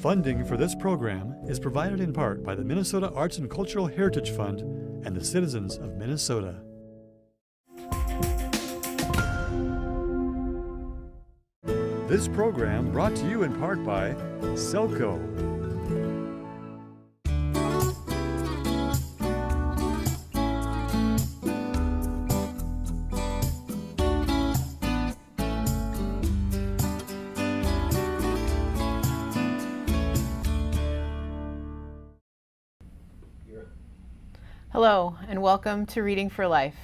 Funding for this program is provided in part by the Minnesota Arts and Cultural Heritage Fund and the citizens of Minnesota. This program brought to you in part by Selco. Hello, and welcome to Reading for Life.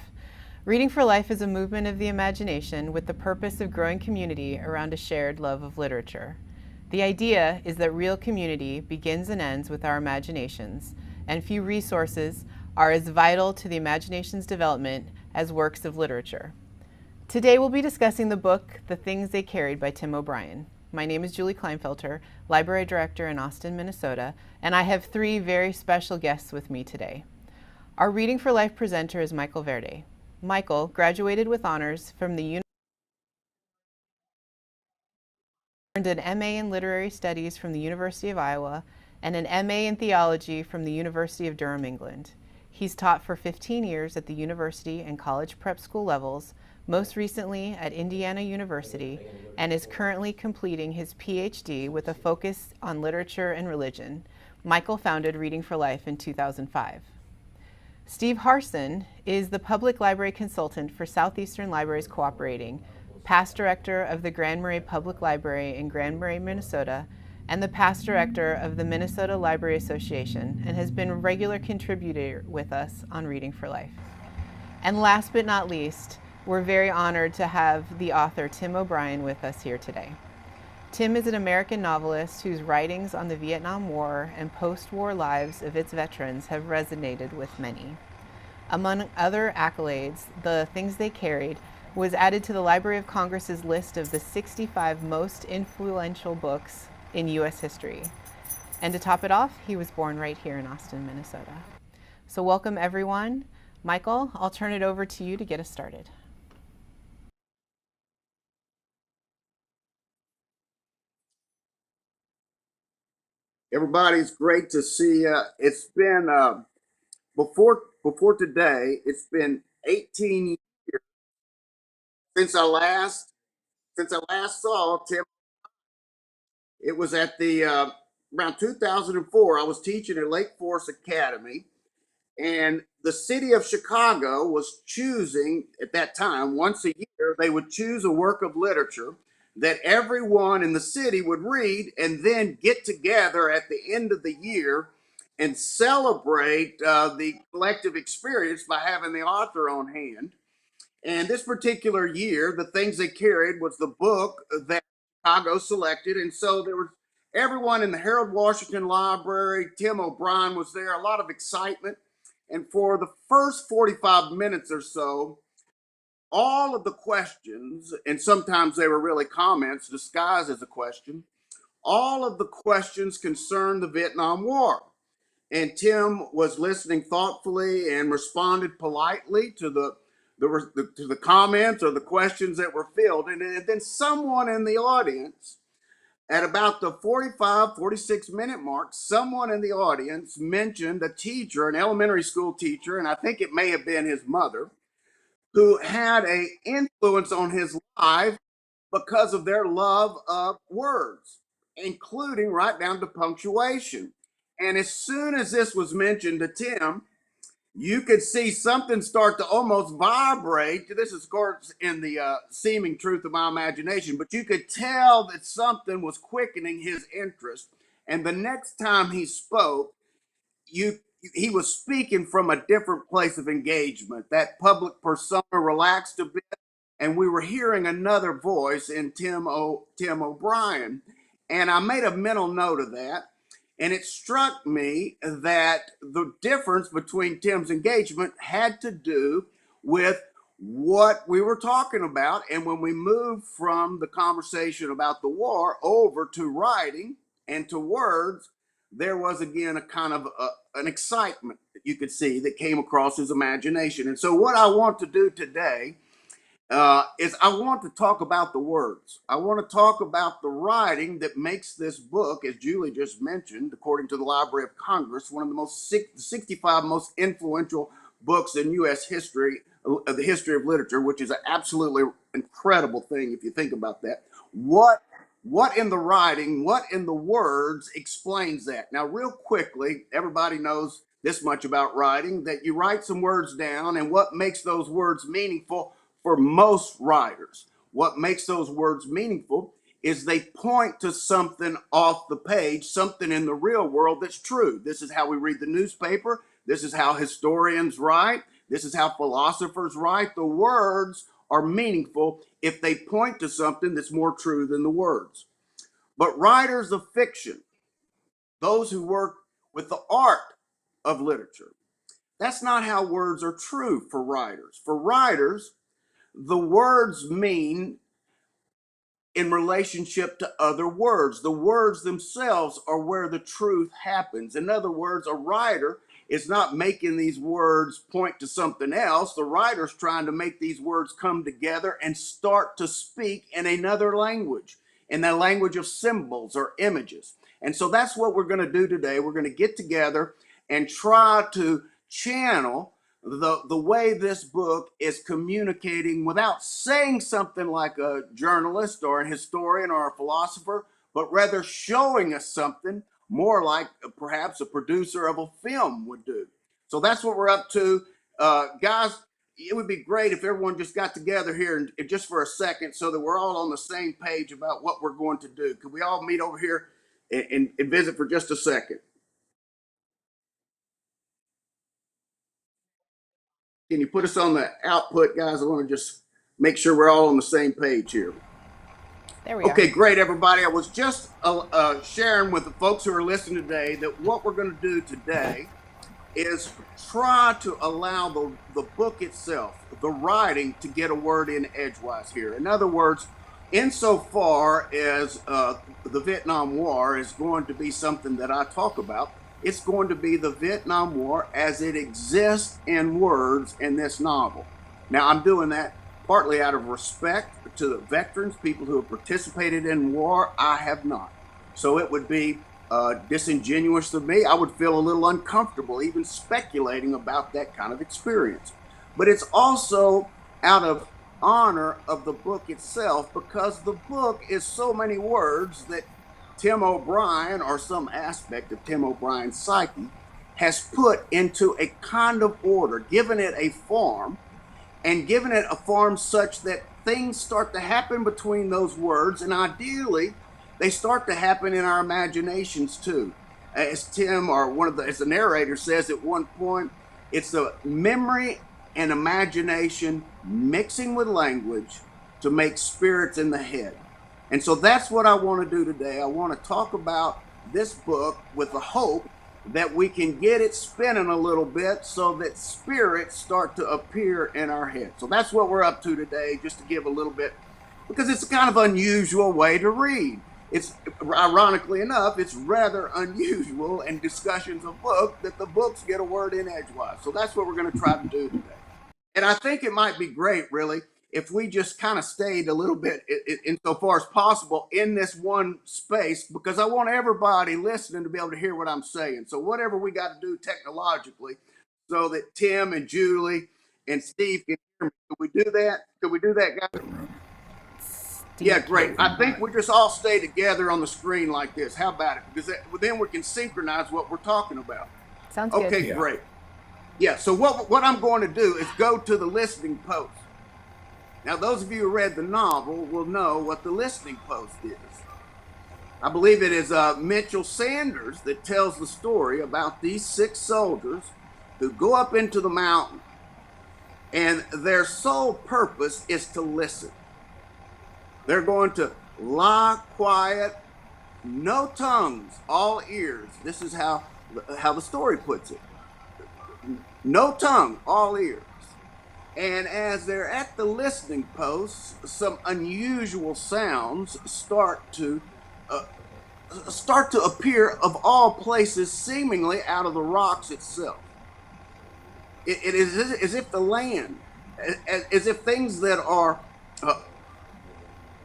Reading for Life is a movement of the imagination with the purpose of growing community around a shared love of literature. The idea is that real community begins and ends with our imaginations, and few resources are as vital to the imagination's development as works of literature. Today we'll be discussing the book, The Things They Carried by Tim O'Brien. My name is Julie Kleinfelter, Library Director in Austin, Minnesota, and I have three very special guests with me today. Our Reading for Life presenter is Michael Verde. Michael graduated with honors from the earned an MA in Literary Studies from the University of Iowa and an MA in Theology from the University of Durham, England. He's taught for 15 years at the university and college prep school levels, most recently at Indiana University, and is currently completing his PhD with a focus on literature and religion. Michael founded Reading for Life in 2005. Steve Harson is the Public Library Consultant for Southeastern Libraries Cooperating, Past Director of the Grand Marais Public Library in Grand Marais, Minnesota, and the Past Director of the Minnesota Library Association, and has been a regular contributor with us on Reading for Life. And last but not least, we're very honored to have the author Tim O'Brien with us here today. Tim is an American novelist whose writings on the Vietnam War and post-war lives of its veterans have resonated with many. Among other accolades, The Things They Carried was added to the Library of Congress's list of the 65 most influential books in U.S. history. And to top it off, he was born right here in Austin, Minnesota. So welcome everyone. Michael, I'll turn it over to you to get us started. Everybody, it's great to see you. It's been before today. It's been 18 years since I last saw Tim. It was at the around 2004. I was teaching at Lake Forest Academy, and the city of Chicago was choosing at that time once a year. They would choose a work of literature that everyone in the city would read and then get together at the end of the year and celebrate the collective experience by having the author on hand. And this particular year, The Things They Carried was the book that Chicago selected. And so there was everyone in the Harold Washington Library. Tim O'Brien was there, a lot of excitement. And for the first 45 minutes or so, all of the questions, and sometimes they were really comments disguised as a question, all of the questions concerned the Vietnam War. And Tim was listening thoughtfully and responded politely to the comments or the questions that were fielded. And then someone in the audience, at about the 46-minute mark, someone in the audience mentioned a teacher, an elementary school teacher, and I think it may have been his mother, who had an influence on his life because of their love of words, including right down to punctuation. And as soon as this was mentioned to Tim, you could see something start to almost vibrate. This is, of course, in the seeming truth of my imagination, but you could tell that something was quickening his interest. And the next time he spoke, he was speaking from a different place of engagement. That public persona relaxed a bit, and we were hearing another voice in Tim O'Brien. And I made a mental note of that. And it struck me that the difference between Tim's engagement had to do with what we were talking about. And when we moved from the conversation about the war over to writing and to words, there was again a kind of an excitement that you could see that came across his imagination. And so what I want to do today is I want to talk about the words. I want to talk about the writing that makes this book, as Julie just mentioned, according to the Library of Congress, one of the 65 most influential books in U.S. history, the history of literature, which is an absolutely incredible thing if you think about that. What in the writing, what in the words explains that? Now, real quickly, everybody knows this much about writing, that you write some words down, and what makes those words meaningful for most writers, what makes those words meaningful is they point to something off the page, something in the real world that's true. This is how we read the newspaper. This is how historians write. This is how philosophers write. The words are meaningful if they point to something that's more true than the words. But writers of fiction, those who work with the art of literature, that's not how words are true for writers. For writers, the words mean in relationship to other words. The words themselves are where the truth happens. In other words, a writer is not making these words point to something else. The writer's trying to make these words come together and start to speak in another language, in the language of symbols or images. And so that's what we're going to do today. We're going to get together and try to channel the way this book is communicating without saying something like a journalist or a historian or a philosopher, but rather showing us something more like perhaps a producer of a film would do. So that's what we're up to. Guys, it would be great if everyone just got together here and just for a second so that we're all on the same page about what we're going to do. Could we all meet over here and visit for just a second? Can you put us on the output, guys? I want to just make sure we're all on the same page here. There we are. Okay, great, everybody. I was just sharing with the folks who are listening today that what we're going to do today is try to allow the book itself, the writing, to get a word in edgewise here. In other words, insofar as the Vietnam War is going to be something that I talk about, it's going to be the Vietnam War as it exists in words in this novel. Now, I'm doing that partly out of respect to the veterans, people who have participated in war. I have not. So it would be disingenuous of me. I would feel a little uncomfortable even speculating about that kind of experience. But it's also out of honor of the book itself, because the book is so many words that Tim O'Brien, or some aspect of Tim O'Brien's psyche, has put into a kind of order, given it a form, and given it a form such that things start to happen between those words, and ideally, they start to happen in our imaginations too. As Tim, or as the narrator says at one point, it's the memory and imagination mixing with language to make spirits in the head. And so that's what I want to do today. I want to talk about this book with the hope that we can get it spinning a little bit so that spirits start to appear in our head. So that's what we're up to today, just to give a little bit, because it's a kind of unusual way to read. It's, ironically enough, it's rather unusual in discussions of books that the books get a word in edgewise. So that's what we're going to try to do today. And I think it might be great, really, if we just kind of stayed a little bit insofar as possible in this one space, because I want everybody listening to be able to hear what I'm saying. So whatever we got to do technologically so that Tim and Julie and Steve can hear me. Could we do that? Could we do that, guys? Yeah, great. I think we just all stay together on the screen like this. How about it? Because then we can synchronize what we're talking about. Sounds good. Okay, great. Yeah, so what I'm going to do is go to the listening post. Now, those of you who read the novel will know what the listening post is. I believe it is Mitchell Sanders that tells the story about these 6 soldiers who go up into the mountain, and their sole purpose is to listen. They're going to lie quiet, no tongues, all ears. This is how the story puts it. No tongue, all ears. And as they're at the listening posts, some unusual sounds start to appear, of all places, seemingly out of the rocks itself. It is as if the land as if things that are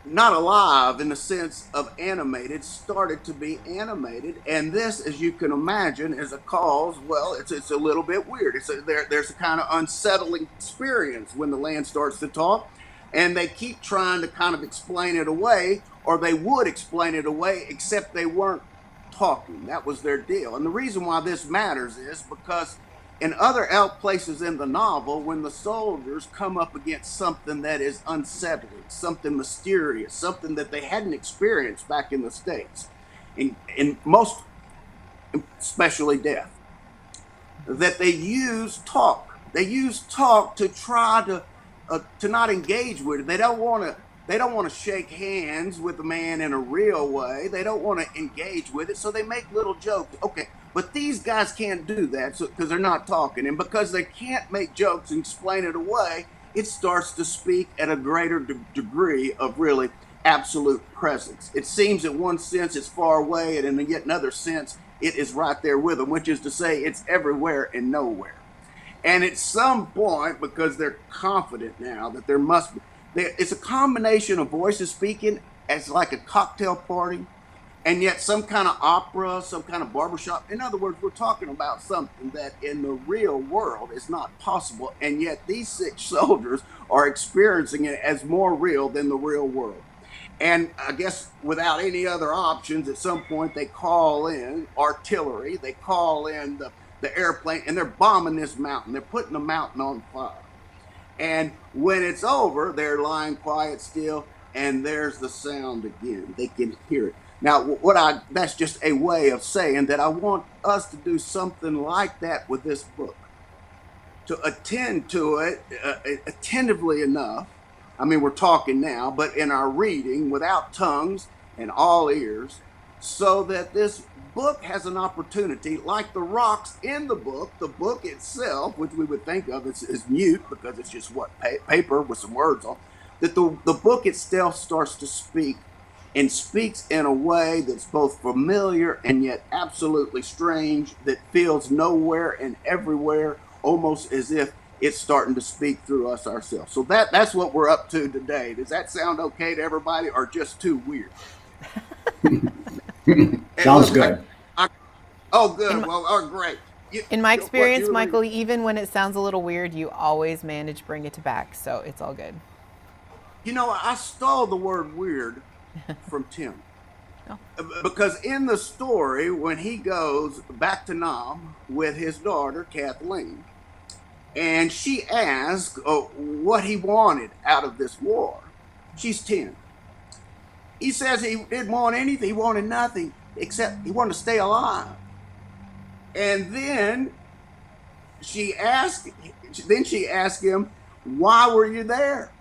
not alive in the sense of animated started to be animated, and this, as you can imagine, is a cause. Well, it's a little bit weird. There's a kind of unsettling experience when the land starts to talk, and they keep trying to kind of explain it away, or they would explain it away, except they weren't talking. That was their deal. And the reason why this matters is because in other places in the novel, when the soldiers come up against something that is unsettling, something mysterious, something that they hadn't experienced back in the States, in most, especially death, that they use talk. They use talk to try to not engage with it. They don't want to shake hands with the man in a real way. They don't want to engage with it, so they make little jokes. Okay, but these guys can't do that because they're not talking. And because they can't make jokes and explain it away, it starts to speak at a greater degree of really absolute presence. It seems in one sense it's far away, and in yet another sense it is right there with them, which is to say it's everywhere and nowhere. And at some point, because they're confident now that there must be, it's a combination of voices speaking as like a cocktail party, and yet some kind of opera, some kind of barbershop. In other words, we're talking about something that in the real world is not possible, and yet these 6 soldiers are experiencing it as more real than the real world. And I guess without any other options, at some point they call in artillery, they call in the airplane, and they're bombing this mountain. They're putting the mountain on fire. And when it's over, they're lying quiet still, and there's the sound again. They can hear it. Now, that's just a way of saying that I want us to do something like that with this book, to attend to it attentively enough. I mean, we're talking now, but in our reading, without tongues and all ears, so that this book has an opportunity, like the rocks in the book itself, which we would think of as mute because it's just paper with some words on, that the book itself starts to speak, and speaks in a way that's both familiar and yet absolutely strange, that feels nowhere and everywhere, almost as if it's starting to speak through us ourselves. So that's what we're up to today. Does that sound okay to everybody, or just too weird? Sounds good. Oh, good. Well, great. In my experience, Michael, even when it sounds a little weird, you always manage to bring it back, so it's all good. You know, I stole the word weird from Tim. Oh. Because in the story, when he goes back to Nam with his daughter, Kathleen, and she asks what he wanted out of this war, she's 10. He says he didn't want anything. He wanted nothing except he wanted to stay alive. And then she asked him, why were you there?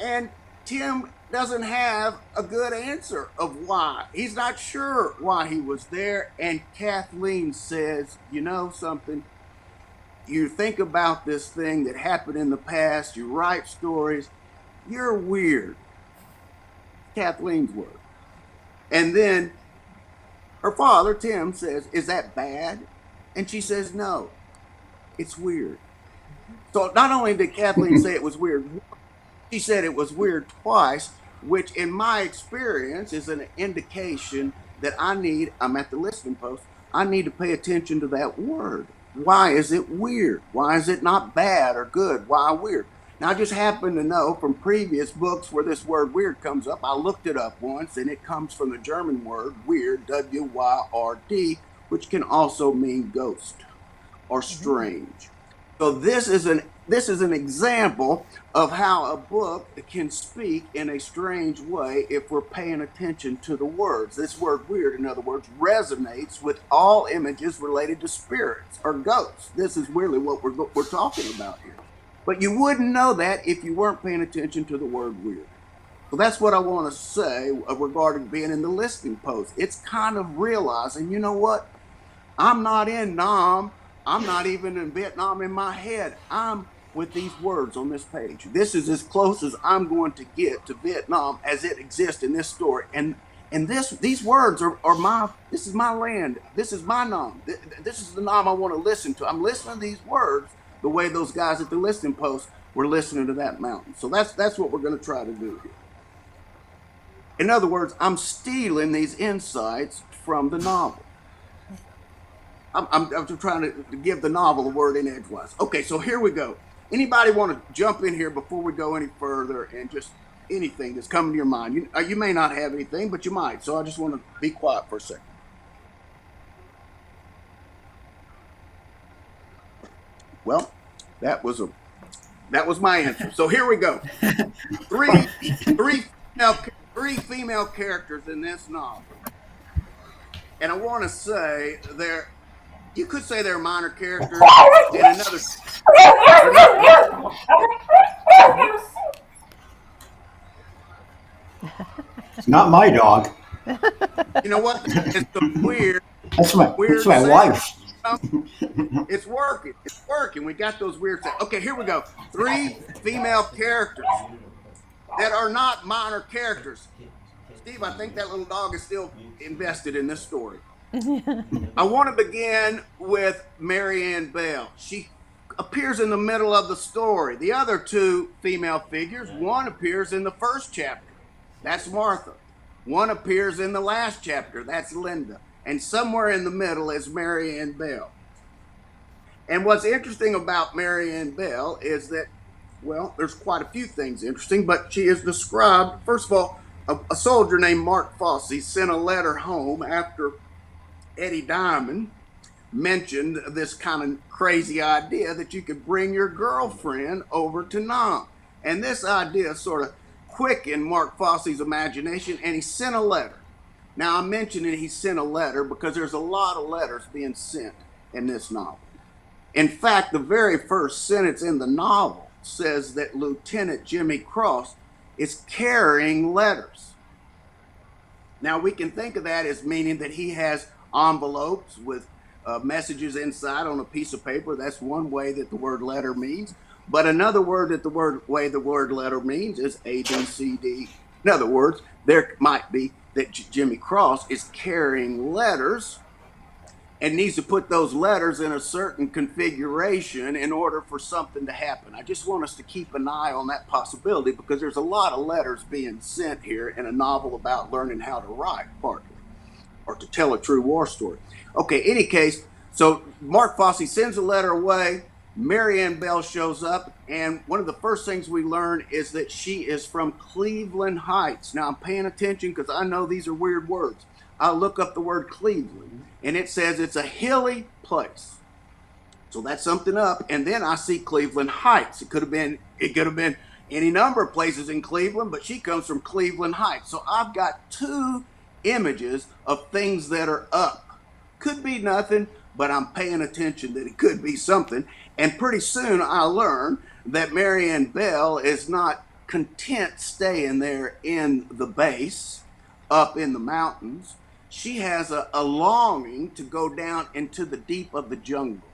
And Tim doesn't have a good answer of why. He's not sure why he was there. And Kathleen says, you know something? You think about this thing that happened in the past, you write stories, you're weird. Kathleen's word. And then her father, Tim, says, is that bad? And she says, no, it's weird. So not only did Kathleen say it was weird, she said it was weird twice, which in my experience is an indication that I'm at the listening post, I need to pay attention to that word. Why is it weird? Why is it not bad or good? Why weird? Now, I just happen to know from previous books where this word weird comes up. I looked it up once, and it comes from the German word weird, W-Y-R-D, which can also mean ghost or strange. So this is an example of how a book can speak in a strange way if we're paying attention to the words. This word weird, in other words, resonates with all images related to spirits or ghosts. This is really what we're talking about here. But you wouldn't know that if you weren't paying attention to the word weird. So that's what I want to say regarding being in the listening post. It's kind of realizing, you know what? I'm not in Nam. I'm not even in Vietnam in my head. I'm with these words on this page. This is as close as I'm going to get to Vietnam as it exists in this story. And these words are this is my land. This is my Nam. This is the Nam I want to listen to. I'm listening to these words the way those guys at the listening post we're listening to that mountain. So that's what we're going to try to do here. In other words, I'm stealing these insights from the novel. I'm trying to give the novel a word in edgewise. Okay, so here we go. Anybody want to jump in here before we go any further and just anything that's coming to your mind? You may not have anything, but you might. So I just want to be quiet for a second. Well, that was my answer. So here we go. Three female characters in this novel, and I want to say you could say they're minor characters, and another. It's not my dog. You know what? It's so weird. That's my wife. It's working. We got those weird things. Okay, here we go. 3 female characters that are not minor characters. Steve, I think that little dog is still invested in this story. I want to begin with Mary Ann Bell. She appears in the middle of the story. The other 2 female figures, one appears in the first chapter. That's Martha. One appears in the last chapter. That's Linda. And somewhere in the middle is Mary Ann Bell. And what's interesting about Mary Ann Bell is that, well, there's quite a few things interesting, but she is described, first of all, a soldier named Mark Fossey sent a letter home after Eddie Diamond mentioned this kind of crazy idea that you could bring your girlfriend over to Nam. And this idea sort of quickened Mark Fossey's imagination, and he sent a letter. Now, I'm mentioning he sent a letter because there's a lot of letters being sent in this novel. In fact, the very first sentence in the novel says that Lieutenant Jimmy Cross is carrying letters. Now, we can think of that as meaning that he has envelopes with messages inside on a piece of paper. That's one way that the word letter means. But another word that the word letter means is A, B, C, D. In other words, there might be that Jimmy Cross is carrying letters and needs to put those letters in a certain configuration in order for something to happen. I just want us to keep an eye on that possibility because there's a lot of letters being sent here in a novel about learning how to write, partly, or to tell a true war story. Okay, any case, so Mark Fossey sends a letter away. Mary Ann Bell shows up, and one of the first things we learn is that she is from Cleveland Heights. Now, I'm paying attention because I know these are weird words. I look up the word Cleveland, and it says it's a hilly place. So that's something up. And then I see Cleveland Heights. It could have been any number of places in Cleveland, but she comes from Cleveland Heights. So I've got 2 images of things that are up. Could be nothing, but I'm paying attention that it could be something. And pretty soon I learn that Mary Ann Bell is not content staying there in the base, up in the mountains. She has a longing to go down into the deep of the jungle.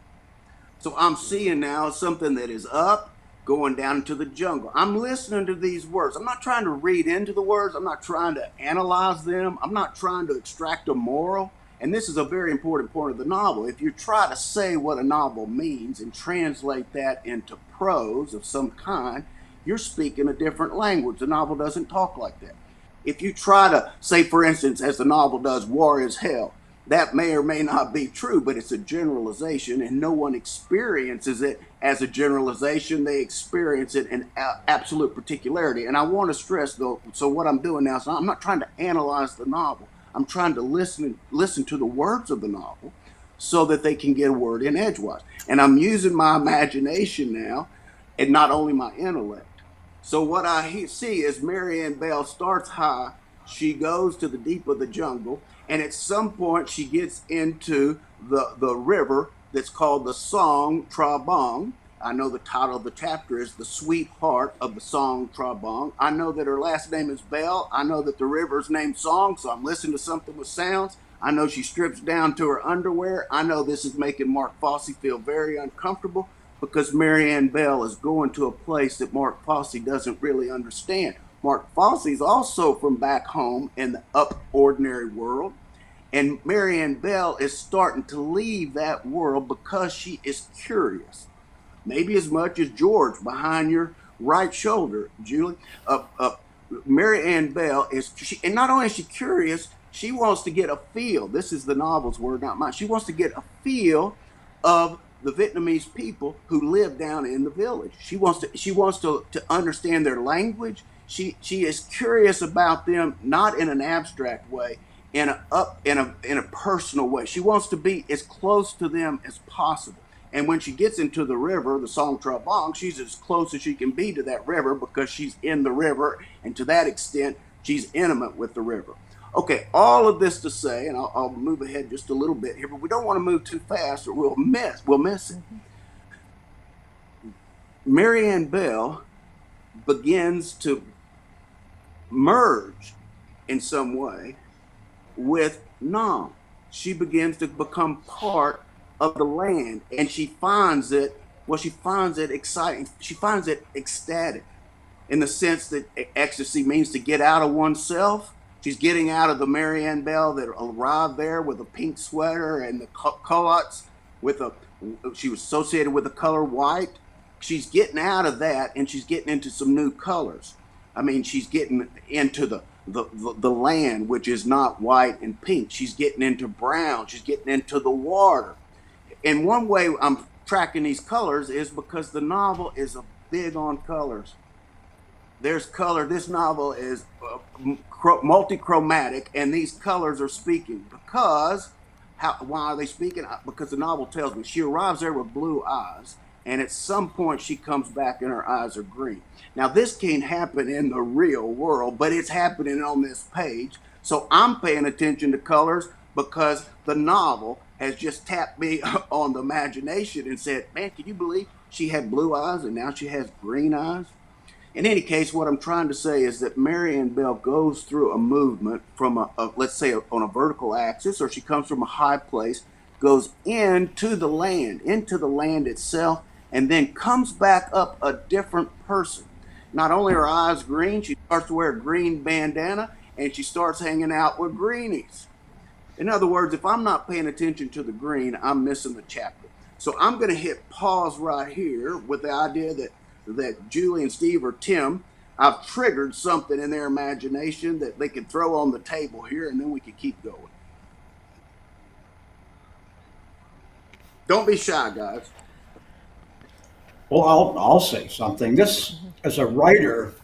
So I'm seeing now something that is up, going down into the jungle. I'm listening to these words. I'm not trying to read into the words. I'm not trying to analyze them. I'm not trying to extract a moral. And this is a very important point of the novel. If you try to say what a novel means and translate that into prose of some kind, you're speaking a different language. The novel doesn't talk like that. If you try to say, for instance, as the novel does, war is hell, that may or may not be true, but it's a generalization, and no one experiences it as a generalization. They experience it in absolute particularity. And I want to stress, though, so what I'm doing now is I'm not trying to analyze the novel. I'm trying to listen to the words of the novel so that they can get a word in edgewise. And I'm using my imagination now and not only my intellect. So what I see is Mary Ann Bell starts high. She goes to the deep of the jungle. And at some point she gets into the river that's called the Song Trabong. I know the title of the chapter is The Sweetheart of the Song Trabong. I know that her last name is Bell. I know that the river's named Song, so I'm listening to something with sounds. I know she strips down to her underwear. I know this is making Mark Fossey feel very uncomfortable because Mary Ann Bell is going to a place that Mark Fossey doesn't really understand. Mark Fossey's also from back home in the up ordinary world. And Mary Ann Bell is starting to leave that world because she is curious. Maybe as much as George behind your right shoulder, Julie. Mary Ann Bell and not only is she curious, she wants to get a feel. This is the novel's word, not mine. She wants to get a feel of the Vietnamese people who live down in the village. She wants to understand their language. She is curious about them, not in an abstract way, in a personal way. She wants to be as close to them as possible. And when she gets into the river, the Song Tra Bong, she's as close as she can be to that river because she's in the river, and to that extent, she's intimate with the river. Okay, all of this to say, and I'll move ahead just a little bit here, but we don't want to move too fast or we'll miss it. Mary Ann Bell begins to merge in some way with Nam. She begins to become part of the land, and she finds it exciting. She finds it ecstatic in the sense that ecstasy means to get out of oneself. She's getting out of the Mary Ann Bell that arrived there with a pink sweater and the culottes she was associated with the color white. She's getting out of that, and she's getting into some new colors. I mean, she's getting into the land, which is not white and pink. She's getting into brown. She's getting into the water. And one way I'm tracking these colors is because the novel is big on colors. There's color. This novel is multichromatic, and these colors are speaking. Why are they speaking? Because the novel tells me she arrives there with blue eyes, and at some point she comes back and her eyes are green. Now, this can't happen in the real world, but it's happening on this page. So I'm paying attention to colors because the novel has just tapped me on the imagination and said, man, can you believe she had blue eyes and now she has green eyes? In any case, what I'm trying to say is that Mary Ann Bell goes through a movement from let's say, on a vertical axis, or she comes from a high place, goes into the land itself, and then comes back up a different person. Not only are her eyes green, she starts to wear a green bandana, and she starts hanging out with greenies. In other words, if I'm not paying attention to the green, I'm missing the chapter. So I'm going to hit pause right here with the idea that Julie and Steve or Tim, I've triggered something in their imagination that they can throw on the table here, and then we can keep going. Don't be shy, guys. Well, I'll say something. This, as a writer,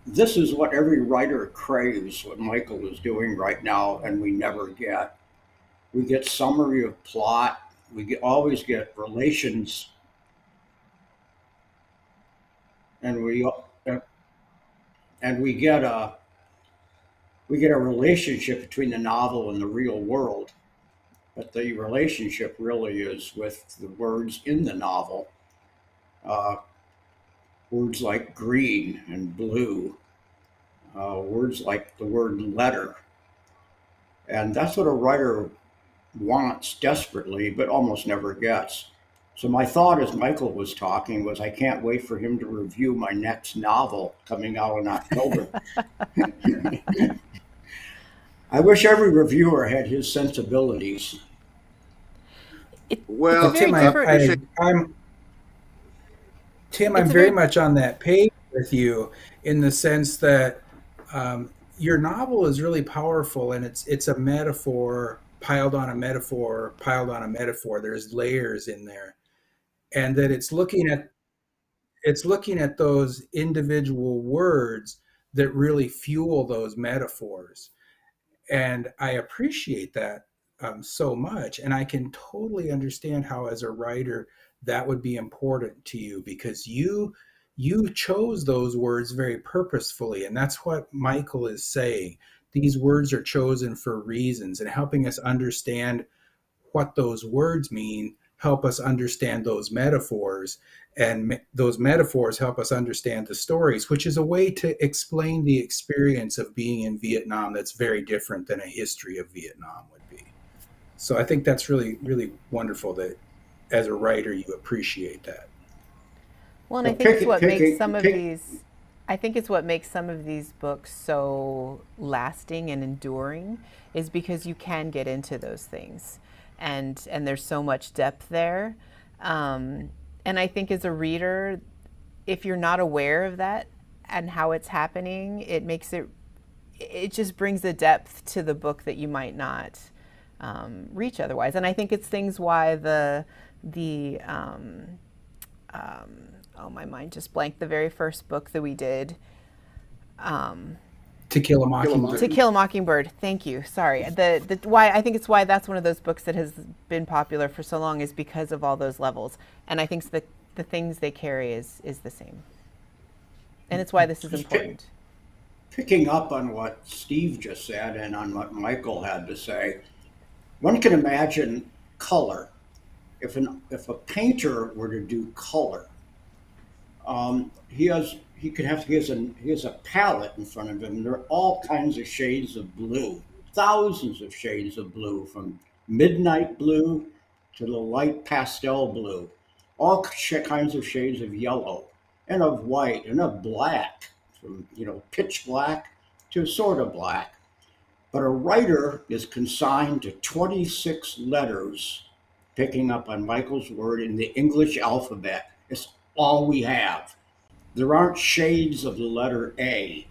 this is what every writer craves, what Michael is doing right now, and we never get. We get summary of plot. Always get relations, and we get a relationship between the novel and the real world. But the relationship really is with the words in the novel. Words like green and blue, words like the word letter. And that's what a writer wants desperately, but almost never gets. So my thought as Michael was talking was I can't wait for him to review my next novel coming out in October. I wish every reviewer had his sensibilities. Well, It's very different. Tim, It's I'm a very very much on that page with you in the sense that your novel is really powerful, and it's a metaphor piled on a metaphor piled on a metaphor. There's layers in there, and that it's looking at those individual words that really fuel those metaphors. And I appreciate that so much. And I can totally understand how, as a writer, that would be important to you because you chose those words very purposefully, and that's what Michael is saying. These words are chosen for reasons, and helping us understand what those words mean help us understand those metaphors, and those metaphors help us understand the stories, which is a way to explain the experience of being in Vietnam that's very different than a history of Vietnam would be. So I think that's really, really wonderful that as a writer you appreciate that. Well, and So I think it's what makes some of these books so lasting and enduring is because you can get into those things, and there's so much depth there. And I think as a reader, if you're not aware of that and how it's happening, it just brings a depth to the book that you might not reach otherwise. And I think it's things why oh, my mind just blanked, the very first book that we did, To Kill a Mockingbird. To Kill a Mockingbird. Thank you. Sorry. Why I think it's why that's one of those books that has been popular for so long is because of all those levels. And I think the things they carry is the same. And it's why this is important. Picking up on what Steve just said and on what Michael had to say, one can imagine color. If a painter were to do color, he has a palette in front of him. There are all kinds of shades of blue, thousands of shades of blue, from midnight blue to the light pastel blue, all kinds of shades of yellow and of white and of black, from pitch black to sort of black. But a writer is consigned to 26 letters, picking up on Michael's word, in the English alphabet. It's all we have. There aren't shades of the letter A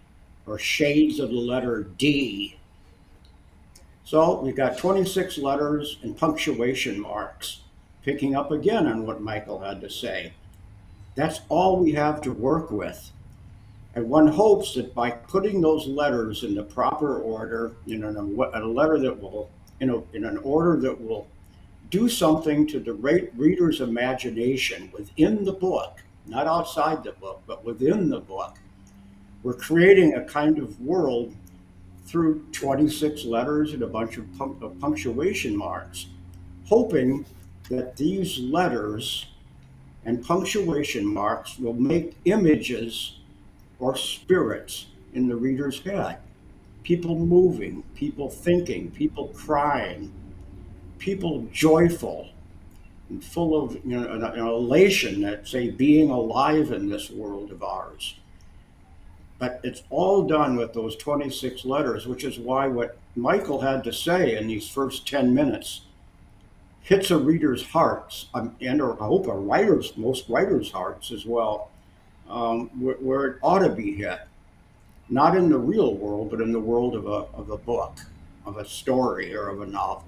or shades of the letter D. So we've got 26 letters and punctuation marks, picking up again on what Michael had to say. That's all we have to work with. And one hopes that by putting those letters in the proper order, in an order that will do something to the reader's imagination within the book, not outside the book, but within the book, we're creating a kind of world through 26 letters and a bunch of punctuation marks, hoping that these letters and punctuation marks will make images or spirits in the reader's head. People moving, people thinking, people crying, people joyful and full of an elation at, say, being alive in this world of ours. But it's all done with those 26 letters, which is why what Michael had to say in these first 10 minutes hits a reader's hearts, and I hope most writers' hearts as well, where it ought to be hit. Not in the real world, but in the world of a book, of a story, or of a novel.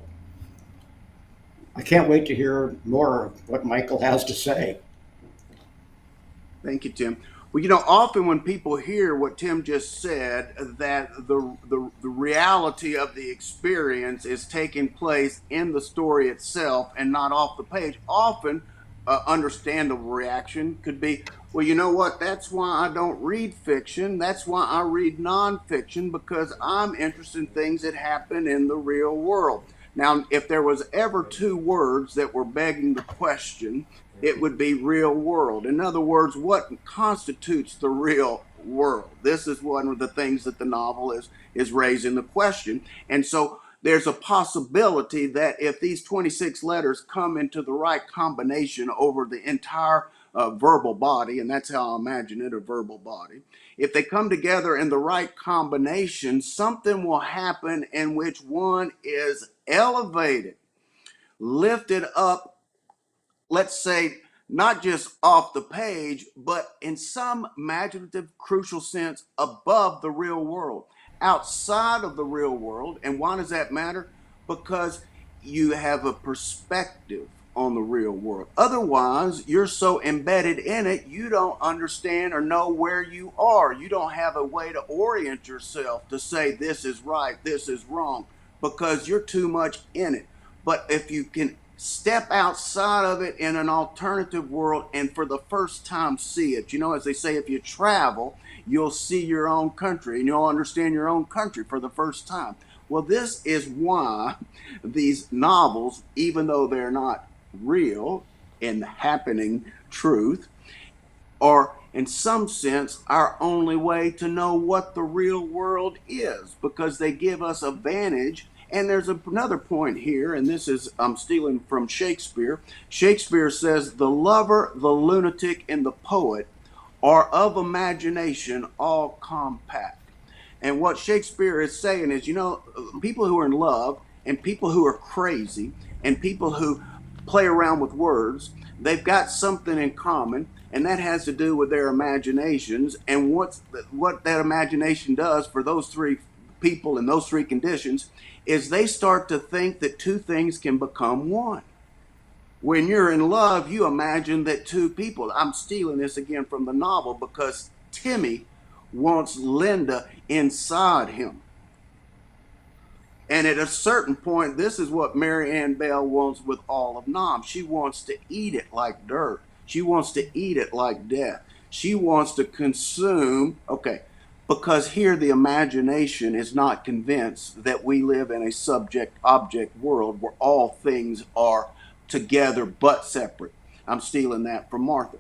I can't wait to hear more of what Michael has to say. Thank you, Tim. Well, often when people hear what Tim just said, that the reality of the experience is taking place in the story itself and not off the page, often understandable reaction could be, well, you know what? That's why I don't read fiction. That's why I read nonfiction, because I'm interested in things that happen in the real world. Now, if there was ever two words that were begging the question, it would be real world. In other words, what constitutes the real world? This is one of the things that the novel is raising the question. And so there's a possibility that if these 26 letters come into the right combination over the entire verbal body, and that's how I imagine it, a verbal body, if they come together in the right combination, something will happen in which one is elevated, lifted up, let's say, not just off the page, but in some imaginative, crucial sense, above the real world, outside of the real world. And why does that matter? Because you have a perspective on the real world. Otherwise, you're so embedded in it, you don't understand or know where you are. You don't have a way to orient yourself to say this is right, this is wrong, because you're too much in it. But if you can step outside of it in an alternative world and for the first time see it, as they say, if you travel, you'll see your own country and you'll understand your own country for the first time. Well, this is why these novels, even though they're not real in happening truth, are in some sense our only way to know what the real world is, because they give us a vantage. And there's another point here, and this is, I'm stealing from Shakespeare. Shakespeare says, the lover, the lunatic, and the poet are of imagination all compact. And what Shakespeare is saying is, people who are in love and people who are crazy and people who play around with words, they've got something in common. and that has to do with their imaginations. And what that imagination does for those three people in those three conditions is they start to think that two things can become one. When you're in love, you imagine that two people, I'm stealing this again from the novel because Timmy wants Linda inside him. And at a certain point, this is what Mary Ann Bell wants with all of Nam. She wants to eat it like dirt. She wants to eat it like death. She wants to consume, okay, because here the imagination is not convinced that we live in a subject object world where all things are together but separate. I'm stealing that from Martha.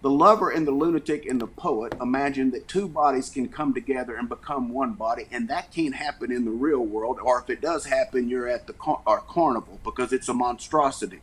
The lover and the lunatic and the poet imagine that two bodies can come together and become one body, and that can't happen in the real world, or if it does happen, you're at the carnival because it's a monstrosity.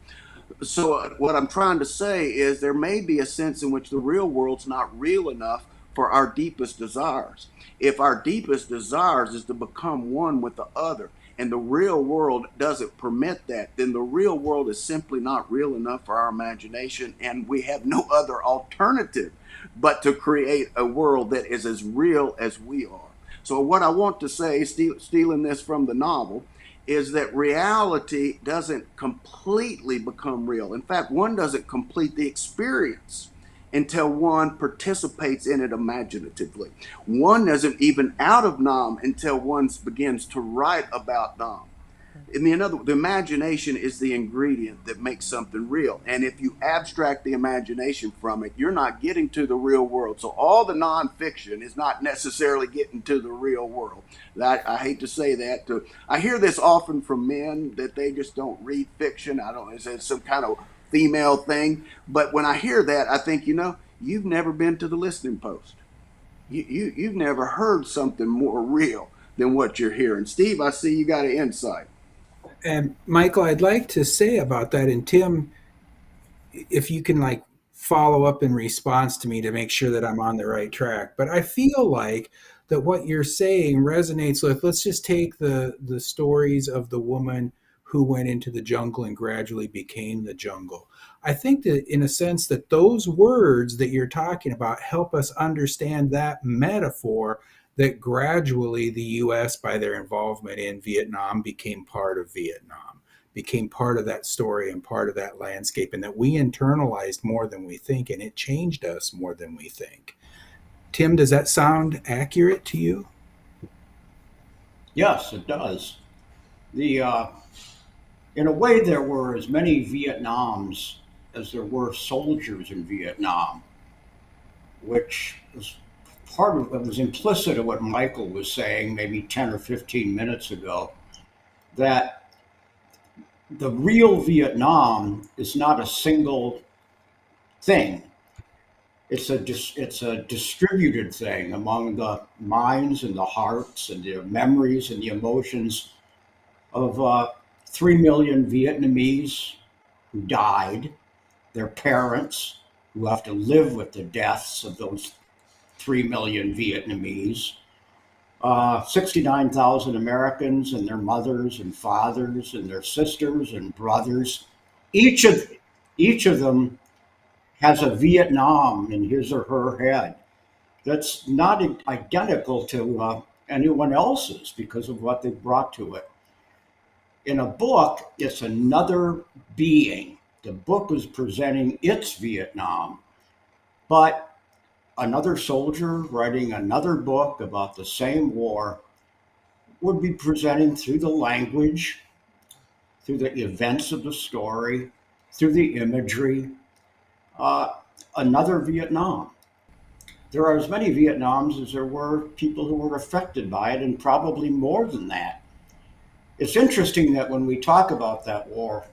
So what I'm trying to say is there may be a sense in which the real world's not real enough for our deepest desires. If our deepest desires is to become one with the other, and the real world doesn't permit that, then the real world is simply not real enough for our imagination, and we have no other alternative but to create a world that is as real as we are. So what I want to say, stealing this from the novel, is that reality doesn't completely become real. In fact, one doesn't complete the experience until one participates in it imaginatively. One isn't even out of Nam until one begins to write about Nam. The imagination is the ingredient that makes something real. And if you abstract the imagination from it, you're not getting to the real world. So all the nonfiction is not necessarily getting to the real world. I hate to say that. I hear this often from men that they just don't read fiction. I don't know, it's some kind of female thing. But when I hear that, I think, you've never been to the Listening Post. You've never heard something more real than what you're hearing. Steve, I see you got an insight. And Michael, I'd like to say about that, and Tim, if you can follow up in response to me to make sure that I'm on the right track. But I feel like that what you're saying resonates with, let's just take the stories of the woman who went into the jungle and gradually became the jungle. I think that in a sense that those words that you're talking about help us understand that metaphor that gradually the U.S., by their involvement in Vietnam, became part of Vietnam, became part of that story and part of that landscape, and that we internalized more than we think, and it changed us more than we think. Tim, does that sound accurate to you? Yes, it does. In a way, there were as many Vietnams as there were soldiers in Vietnam, which was part of it was implicit in what Michael was saying maybe 10 or 15 minutes ago, that the real Vietnam is not a single thing. It's a distributed thing among the minds and the hearts and the memories and the emotions of 3 million Vietnamese who died, their parents who have to live with the deaths of those 3 million Vietnamese, 69,000 Americans and their mothers and fathers and their sisters and brothers. Each of them has a Vietnam in his or her head that's not identical to anyone else's because of what they brought to it. In a book, it's another being. The book is presenting its Vietnam, but another soldier writing another book about the same war would be presenting through the language, through the events of the story, through the imagery, another Vietnam. There are as many Vietnams as there were people who were affected by it, and probably more than that. It's interesting that when we talk about that war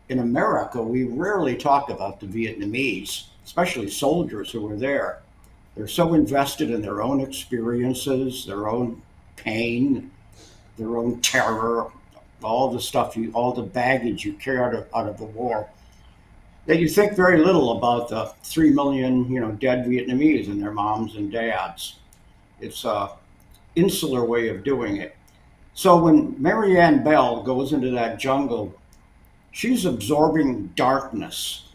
in America, we rarely talk about the Vietnamese, especially soldiers who were there. They're so invested in their own experiences, their own pain, their own terror, all the baggage you carry out of the war, that you think very little about the 3 million, dead Vietnamese and their moms and dads. It's an insular way of doing it. So when Mary Ann Bell goes into that jungle, she's absorbing darkness.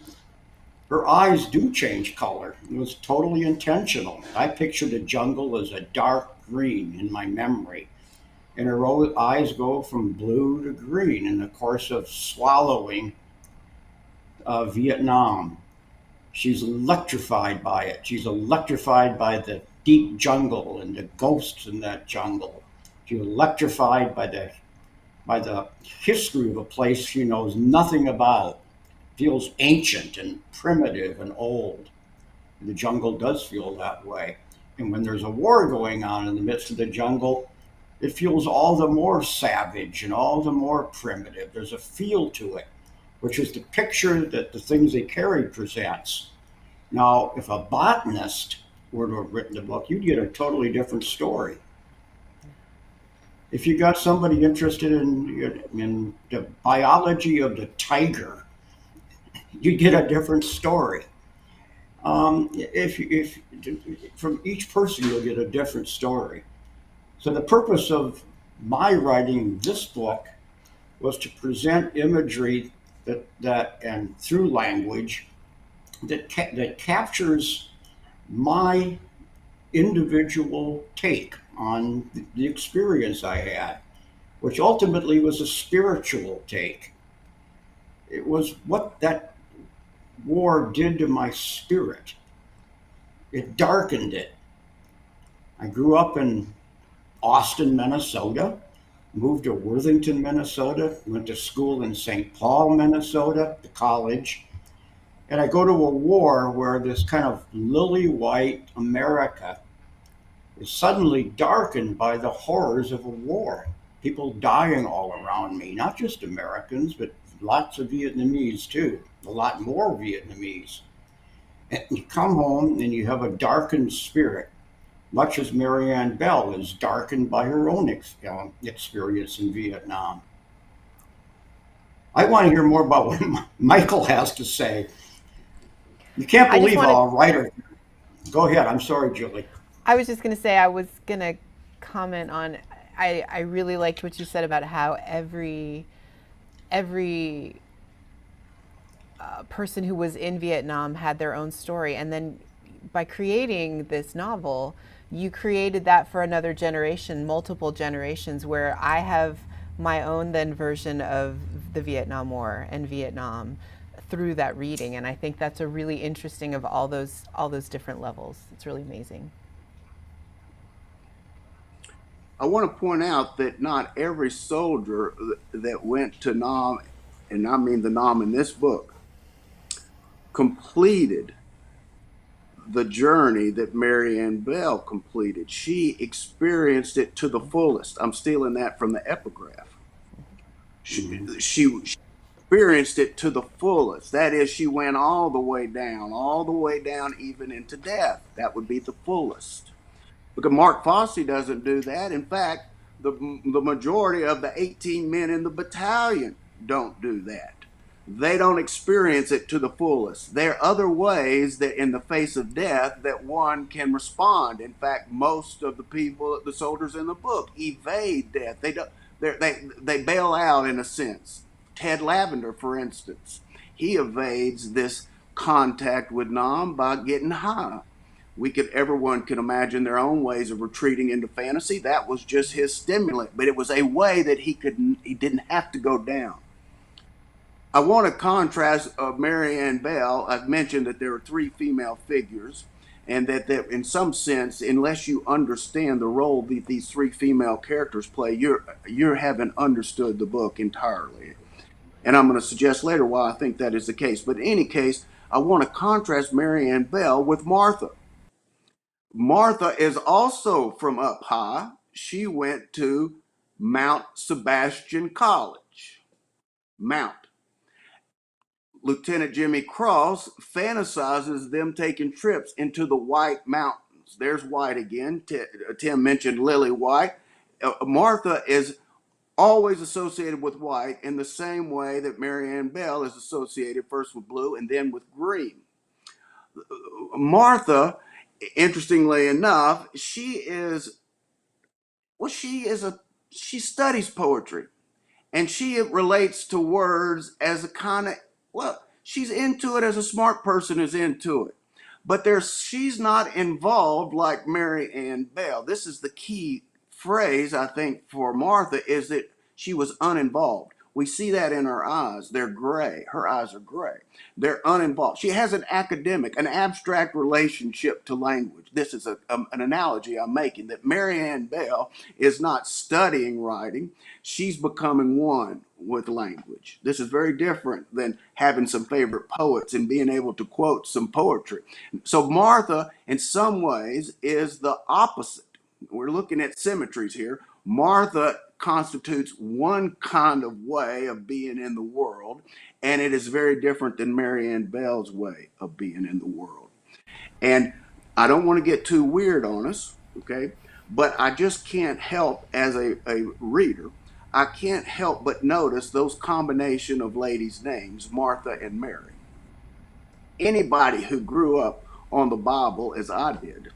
Her eyes do change color. It was totally intentional. I pictured the jungle as a dark green in my memory, and her eyes go from blue to green in the course of swallowing Vietnam. She's electrified by it. She's electrified by the deep jungle and the ghosts in that jungle. She's electrified by the history of a place she knows nothing about. Feels ancient and primitive and old. The jungle does feel that way. And when there's a war going on in the midst of the jungle, it feels all the more savage and all the more primitive. There's a feel to it, which is the picture that the things they carry presents. Now, if a botanist were to have written the book, you'd get a totally different story. If you got somebody interested in the biology of the tiger, you get a different story. If from each person you'll get a different story. So the purpose of my writing this book was to present imagery that and through language that captures my individual take on the experience I had, which ultimately was a spiritual take. It was what that war did to my spirit. It darkened it. I grew up in Austin, Minnesota, moved to Worthington, Minnesota, went to school in St. Paul, Minnesota, to college. And I go to a war where this kind of lily white America is suddenly darkened by the horrors of a war. People dying all around me, not just Americans, but lots of Vietnamese too, a lot more Vietnamese. And you come home and you have a darkened spirit, much as Marianne Bell is darkened by her own experience in Vietnam. I want to hear more about what Michael has to say. You can't I just believe wanted, how a writer. Go ahead. I'm sorry, Julie. I was just going to say, I was going to comment on, I really liked what you said about how every person who was in Vietnam had their own story. And then by creating this novel, you created that for another generation, multiple generations, where I have my own then version of the Vietnam War and Vietnam through that reading. And I think that's a really interesting of all those different levels. It's really amazing. I want to point out that not every soldier that went to Nam, and I mean the Nam in this book, completed the journey that Marianne Bell completed. She experienced it to the fullest. I'm stealing that from the epigraph. She experienced it to the fullest. That is, she went all the way down, even into death. That would be the fullest. Because Mark Fossey doesn't do that. In fact, the majority of the 18 men in the battalion don't do that. They don't experience it to the fullest. There are other ways that in the face of death that one can respond. In fact, most of the people, the soldiers in the book, evade death. They bail out in a sense. Ted Lavender, for instance, he evades this contact with Nam by getting high. Everyone can imagine their own ways of retreating into fantasy. That was just his stimulant, but it was a way that he didn't have to go down. I want to contrast Marianne Bell. I've mentioned that there are three female figures, and that in some sense, unless you understand the role that these three female characters play, you haven't understood the book entirely. And I'm going to suggest later why I think that is the case. But in any case, I want to contrast Marianne Bell with Martha. Martha is also from up high. She went to Mount Sebastian College. Mount. Lieutenant Jimmy Cross fantasizes them taking trips into the White Mountains. There's White again. Tim mentioned Lily White. Martha is always associated with white in the same way that Marianne Bell is associated first with blue and then with green. Martha, interestingly enough, she studies poetry, and she relates to words as a kind of, well, She's into it as a smart person is into it. But she's not involved like Mary Ann Bell. This is the key phrase, I think, for Martha, is that she was uninvolved. We see that in her eyes. They're gray. Her eyes are gray. They're uninvolved. She has an academic, an abstract relationship to language. This is an analogy I'm making, that Mary Ann Bell is not studying writing. She's becoming one with language. This is very different than having some favorite poets and being able to quote some poetry. So Martha, in some ways, is the opposite. We're looking at symmetries here. Martha constitutes one kind of way of being in the world, and it is very different than Mary Ann Bell's way of being in the world. And I don't want to get too weird on us, okay? But I just can't help, as a reader, I can't help but notice those combination of ladies' names, Martha and Mary. Anybody who grew up on the Bible, as I did,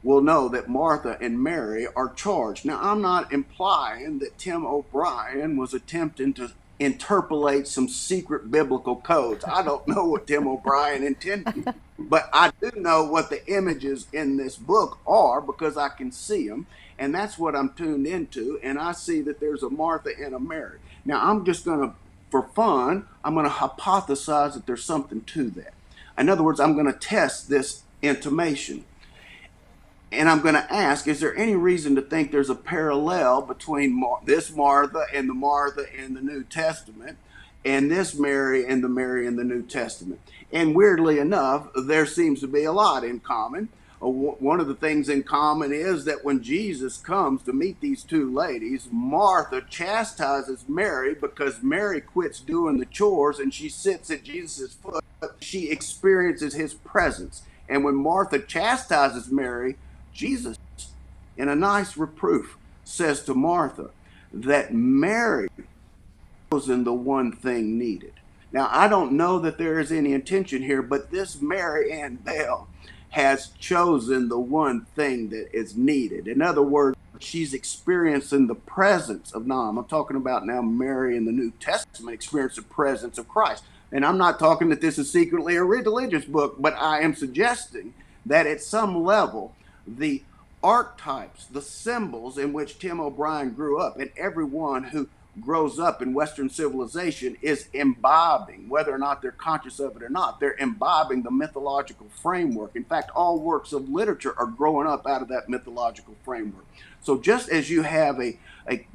will know that Martha and Mary are charged. Now, I'm not implying that Tim O'Brien was attempting to interpolate some secret biblical codes. I don't know what Tim O'Brien intended, but I do know what the images in this book are because I can see them, and that's what I'm tuned into, and I see that there's a Martha and a Mary. Now, I'm just going to, for fun, I'm going to hypothesize that there's something to that. In other words, I'm going to test this intimation. And I'm going to ask, is there any reason to think there's a parallel between this Martha and the New Testament and this Mary and the Mary in the New Testament? And weirdly enough, there seems to be a lot in common. One of the things in common is that when Jesus comes to meet these two ladies, Martha chastises Mary because Mary quits doing the chores and she sits at Jesus' foot. She experiences his presence. And when Martha chastises Mary, Jesus, in a nice reproof, says to Martha that Mary was in the one thing needed. Now, I don't know that there is any intention here, but this Mary Ann Bell has chosen the one thing that is needed. In other words, she's experiencing the presence of, I'm talking about now Mary in the New Testament, experience the presence of Christ. And I'm not talking that this is secretly a religious book, but I am suggesting that at some level, the archetypes, the symbols in which Tim O'Brien grew up, and everyone who grows up in Western civilization is imbibing, whether or not they're conscious of it or not, they're imbibing the mythological framework. In fact, all works of literature are growing up out of that mythological framework. So just as you have a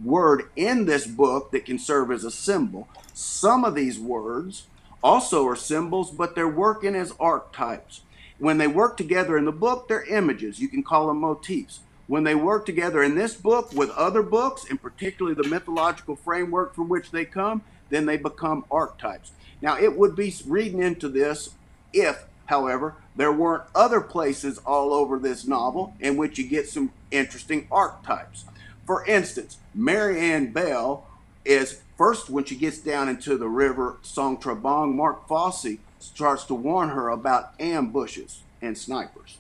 word in this book that can serve as a symbol, some of these words also are symbols, but they're working as archetypes. When they work together in the book, they're images. You can call them motifs. When they work together in this book with other books, and particularly the mythological framework from which they come, then they become archetypes. Now, it would be reading into this if, however, there weren't other places all over this novel in which you get some interesting archetypes. For instance, Mary Ann Bell is, first, when she gets down into the river Song Trabong, Mark Fosse starts to warn her about ambushes and snipers.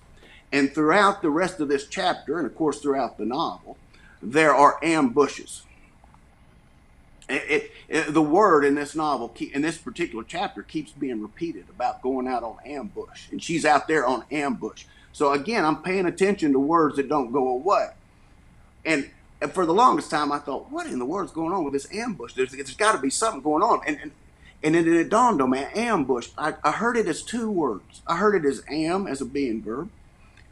And throughout the rest of this chapter, and of course throughout the novel, there are ambushes. The word in this novel, in this particular chapter, keeps being repeated about going out on ambush. And she's out there on ambush. So again, I'm paying attention to words that don't go away. And for the longest time, I thought, what in the world is going on with this ambush? There's got to be something going on. And then it dawned on me, ambush. I heard it as two words. I heard it as am, as a being verb,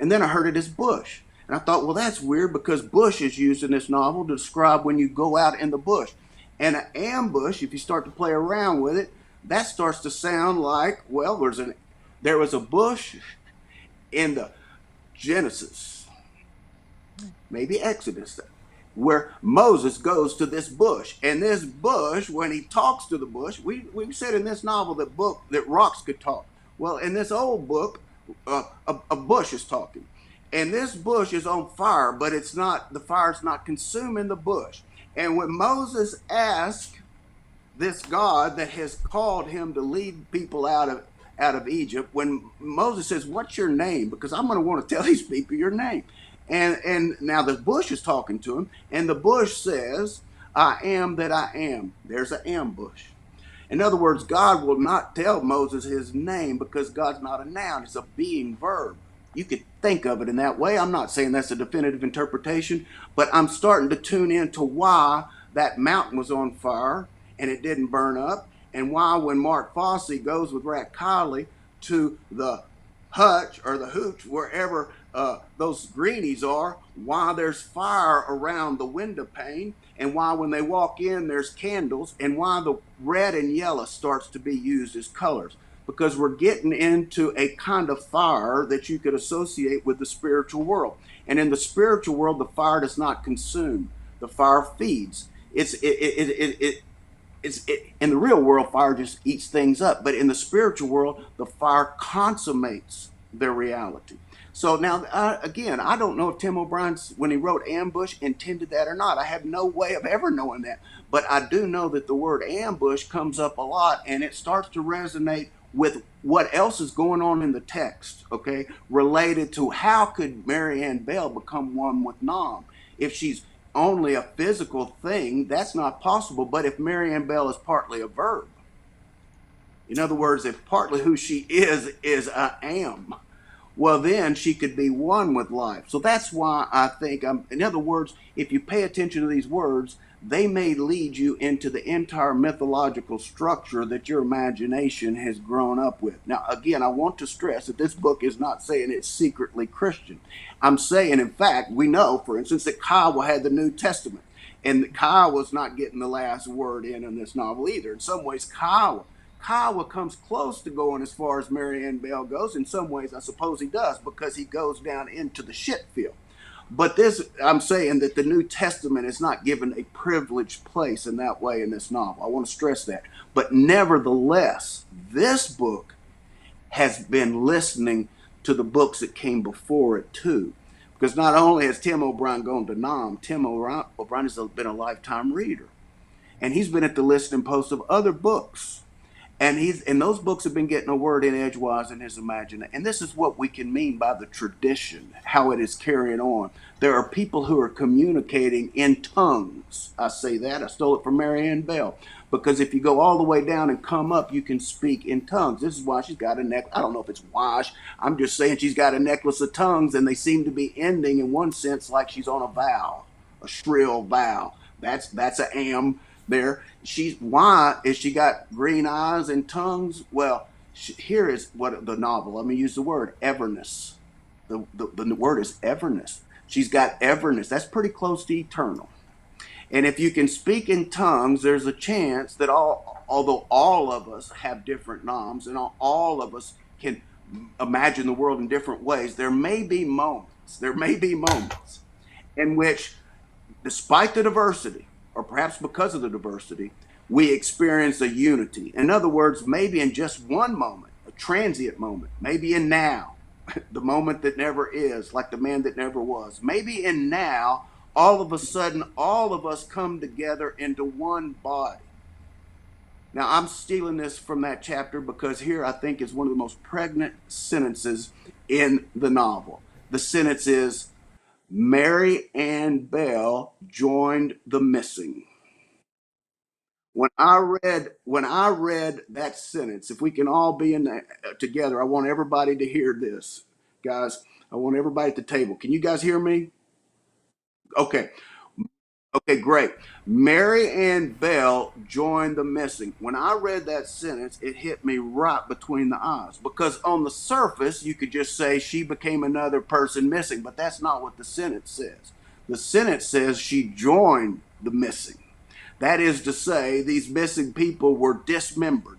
and then I heard it as bush. And I thought, well, that's weird because bush is used in this novel to describe when you go out in the bush. And an ambush, if you start to play around with it, that starts to sound like, well, there was a bush in the Genesis, maybe Exodus, where Moses goes to this bush. And this bush, when he talks to the bush, we said in this novel that rocks could talk. Well, in this old book, a bush is talking. And this bush is on fire, but the fire's not consuming the bush. And when Moses asked this God that has called him to lead people out of Egypt, when Moses says, what's your name? Because I'm going to want to tell these people your name. And now the bush is talking to him, and the bush says, I am that I am. There's an ambush. In other words, God will not tell Moses his name because God's not a noun, it's a being verb. You could think of it in that way. I'm not saying that's a definitive interpretation, but I'm starting to tune into why that mountain was on fire and it didn't burn up, and why when Mark Fosse goes with Rat Kiley to the hutch or the hooch, wherever those greenies are, why there's fire around the window pane, and why when they walk in there's candles, and why the red and yellow starts to be used as colors. Because we're getting into a kind of fire that you could associate with the spiritual world. And in the spiritual world, the fire does not consume. The fire feeds. In the real world, fire just eats things up. But in the spiritual world, the fire consummates their reality. So now, again, I don't know if Tim O'Brien, when he wrote ambush, intended that or not. I have no way of ever knowing that. But I do know that the word ambush comes up a lot, and it starts to resonate with what else is going on in the text, okay, related to how could Mary Ann Bell become one with Nam? If she's only a physical thing, that's not possible. But if Mary Ann Bell is partly a verb, in other words, if partly who she is I am, well, then she could be one with life. So that's why I think, in other words, if you pay attention to these words, they may lead you into the entire mythological structure that your imagination has grown up with. Now, again, I want to stress that this book is not saying it's secretly Christian. I'm saying, in fact, we know, for instance, that Kiowa had the New Testament, and that Kiowa's not getting the last word in this novel either. In some ways, Kiowa comes close to going as far as Mary Ann Bell goes. In some ways, I suppose he does, because he goes down into the shit field. But this, I'm saying that the New Testament is not given a privileged place in that way in this novel. I want to stress that. But nevertheless, this book has been listening to the books that came before it too. Because not only has Tim O'Brien gone to Nam, Tim O'Brien has been a lifetime reader. And he's been at the listening post of other books. And those books have been getting a word in edgewise in his imagination. And this is what we can mean by the tradition, how it is carrying on. There are people who are communicating in tongues. I say that. I stole it from Mary Ann Bell. Because if you go all the way down and come up, you can speak in tongues. This is why she's got a necklace. I don't know if it's why. I'm just saying she's got a necklace of tongues, and they seem to be ending in one sense like she's on a vow, a shrill vow. That's an am there. Why is she got green eyes and tongues? Well, here is what the novel, let me use the word everness. The word is everness. She's got everness. That's pretty close to eternal. And if you can speak in tongues, there's a chance that although all of us have different noms and all of us can imagine the world in different ways, there may be moments in which, despite the diversity, or perhaps because of the diversity, we experience a unity. In other words, maybe in just one moment, a transient moment, maybe in now, the moment that never is, like the man that never was. Maybe in now, all of a sudden, all of us come together into one body. Now, I'm stealing this from that chapter because here I think is one of the most pregnant sentences in the novel. The sentence is, Mary Ann Bell joined the missing. When I read that sentence, if we can all be in that together, I want everybody to hear this, guys. I want everybody at the table. Can you guys hear me? Okay. Okay, great. Mary Ann Bell joined the missing. When I read that sentence, it hit me right between the eyes, because on the surface, you could just say she became another person missing, but that's not what the sentence says. The sentence says she joined the missing. That is to say, these missing people were dismembered,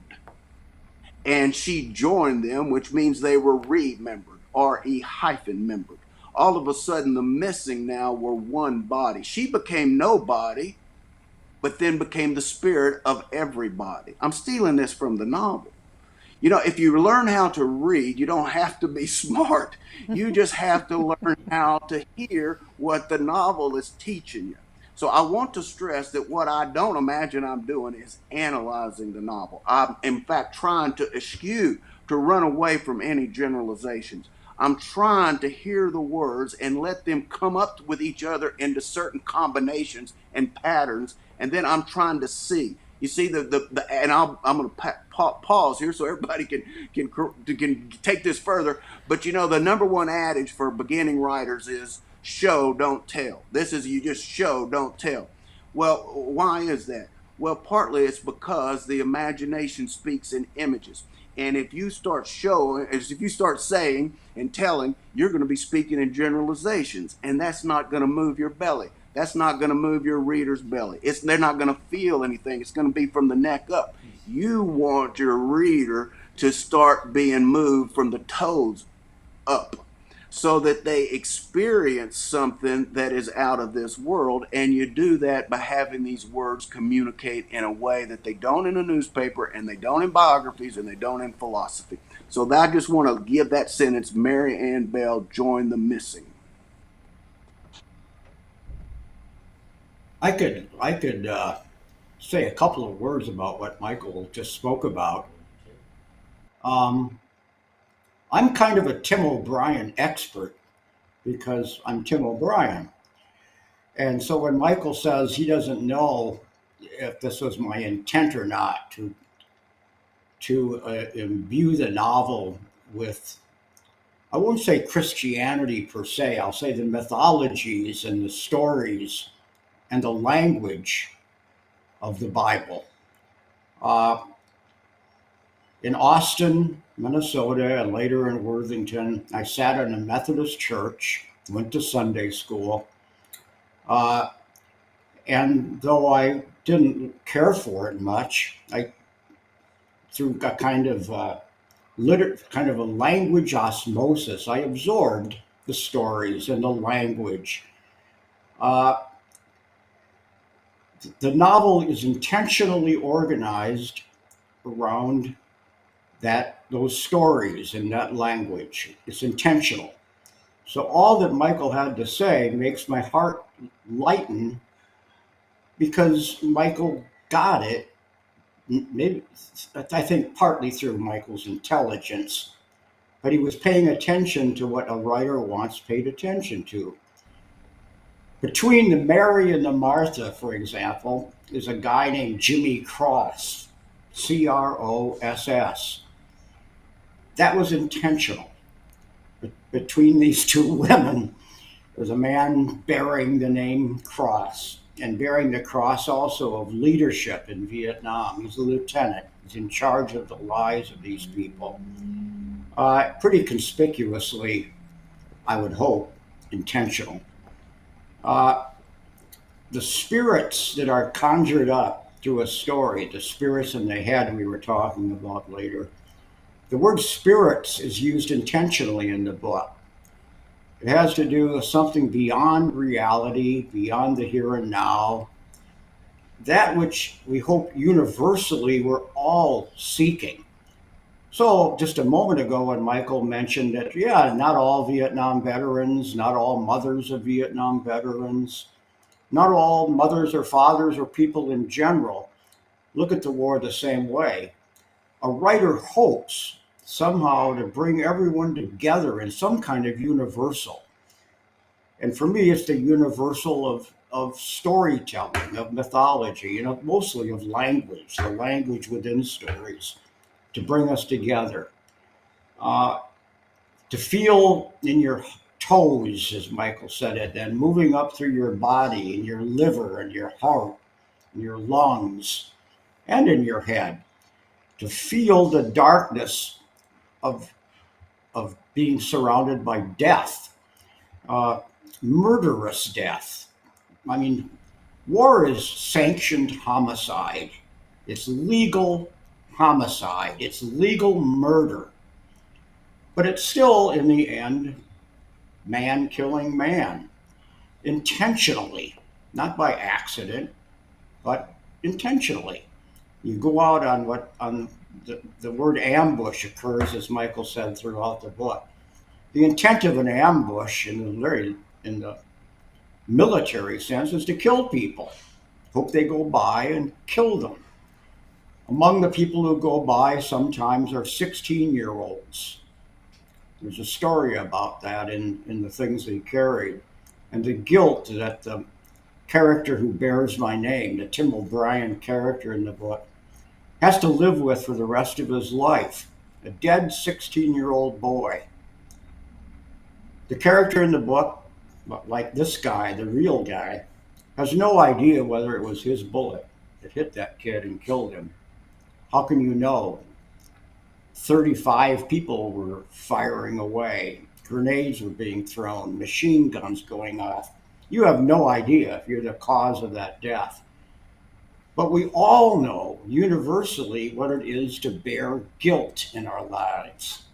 and she joined them, which means they were remembered, R-E-membered. All of a sudden, the missing now were one body. She became nobody, but then became the spirit of everybody. I'm stealing this from the novel. You know, if you learn how to read, you don't have to be smart. You just have to learn how to hear what the novel is teaching you. So I want to stress that what I don't imagine I'm doing is analyzing the novel. I'm, in fact, trying to eschew, to run away from any generalizations. I'm trying to hear the words and let them come up with each other into certain combinations and patterns. And then I'm trying to see, You see and I'm going to pause here so everybody can take this further. But you know, the number one adage for beginning writers is show, don't tell. This is, you just show, don't tell. Well, why is that? Well, partly it's because the imagination speaks in images. And if you start showing, if you start saying and telling, you're going to be speaking in generalizations, and that's not going to move your belly. That's not going to move your reader's belly. They're not going to feel anything. It's going to be from the neck up. You want your reader to start being moved from the toes up, so that they experience something that is out of this world. And you do that by having these words communicate in a way that they don't in a newspaper, and they don't in biographies, and they don't in philosophy. So I just want to give that sentence, Mary Ann Bell, join the missing. I could say a couple of words about what Michael just spoke about. I'm kind of a Tim O'Brien expert because I'm Tim O'Brien. And so when Michael says he doesn't know if this was my intent or not to imbue the novel with, I won't say Christianity per se, I'll say the mythologies and the stories and the language of the Bible. In Austin, Minnesota, and later in Worthington, I sat in a Methodist church, went to Sunday school, and though I didn't care for it much, through a kind of a language osmosis, I absorbed the stories and the language. The novel is intentionally organized around those stories and that language. It's intentional. So all that Michael had to say makes my heart lighten, because Michael got it. Maybe, I think partly through Michael's intelligence, but he was paying attention to what a writer once paid attention to. Between the Mary and the Martha, for example, is a guy named Jimmy Cross, Cross. That was intentional. Between these two women, there's a man bearing the name Cross, and bearing the cross also of leadership in Vietnam. He's a lieutenant. He's in charge of the lives of these people. Pretty conspicuously, I would hope, intentional. The spirits that are conjured up through a story, the spirits in the head we were talking about later, the word spirits is used intentionally in the book. It has to do with something beyond reality, beyond the here and now, that which we hope universally we're all seeking. So just a moment ago when Michael mentioned that, not all Vietnam veterans, not all mothers of Vietnam veterans, not all mothers or fathers or people in general look at the war the same way. A writer hopes somehow to bring everyone together in some kind of universal. And for me, it's the universal of storytelling, of mythology, mostly of language, the language within stories, to bring us together. To feel in your toes, as Michael said it, and moving up through your body and your liver and your heart and your lungs and in your head, to feel the darkness of being surrounded by death, murderous death. I mean, war is sanctioned homicide. It's legal homicide. It's legal murder. But it's still, in the end, man killing man, intentionally, not by accident, but intentionally. You go out on the word ambush occurs, as Michael said, throughout the book. The intent of an ambush in the military sense is to kill people. Hope they go by and kill them. Among the people who go by sometimes are 16-year-olds. There's a story about that in the things they carried, and the guilt that the character who bears my name, the Tim O'Brien character in the book, has to live with for the rest of his life, a dead 16-year-old boy. The character in the book, like this guy, the real guy, has no idea whether it was his bullet that hit that kid and killed him. How can you know? 35 people were firing away. Grenades were being thrown, machine guns going off. You have no idea if you're the cause of that death. But we all know universally what it is to bear guilt in our lives.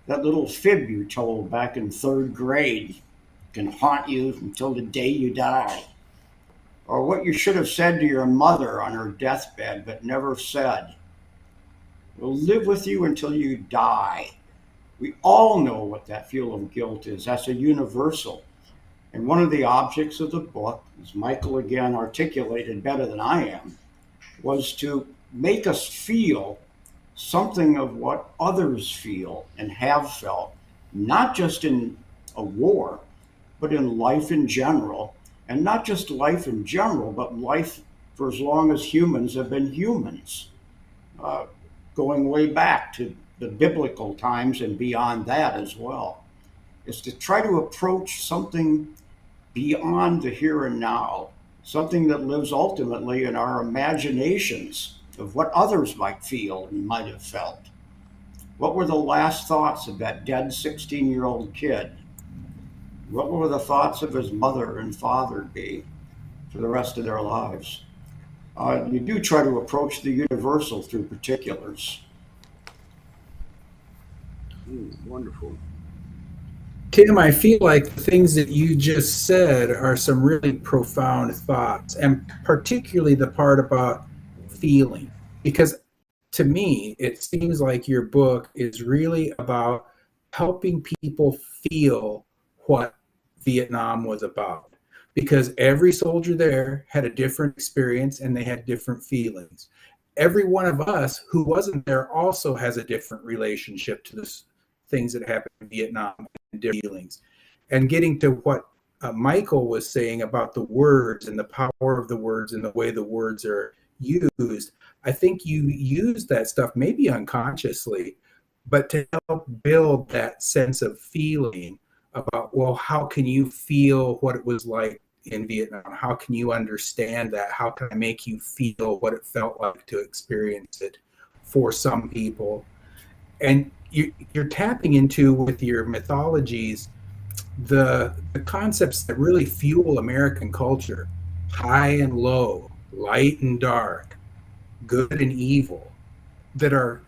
That little fib you told back in 3rd grade can haunt you until the day you die. Or what you should have said to your mother on her deathbed but never said will live with you until you die. We all know what that feel of guilt is. That's a universal. And one of the objects of the book, as Michael again articulated better than I am, was to make us feel something of what others feel and have felt, not just in a war, but in life in general. And not just life in general, but life for as long as humans have been humans, going way back to the biblical times and beyond that as well, is to try to approach something beyond the here and now, something that lives ultimately in our imaginations of what others might feel and might have felt. What were the last thoughts of that dead 16-year-old kid? What will the thoughts of his mother and father be for the rest of their lives? You do try to approach the universal through particulars. Wonderful. Tim, I feel like the things that you just said are some really profound thoughts, and particularly the part about feeling, because to me, it seems like your book is really about helping people feel what Vietnam was about, because every soldier there had a different experience and they had different feelings. Every one of us who wasn't there also has a different relationship to the things that happened in Vietnam and different feelings. And getting to what Michael was saying about the words and the power of the words and the way the words are used, I think you use that stuff maybe unconsciously, but to help build that sense of feeling about, well, how can you feel what it was like in Vietnam? How can you understand that? How can I make you feel what it felt like to experience it for some people? And you're tapping into, with your mythologies, the concepts that really fuel American culture: high and low, light and dark, good and evil, that are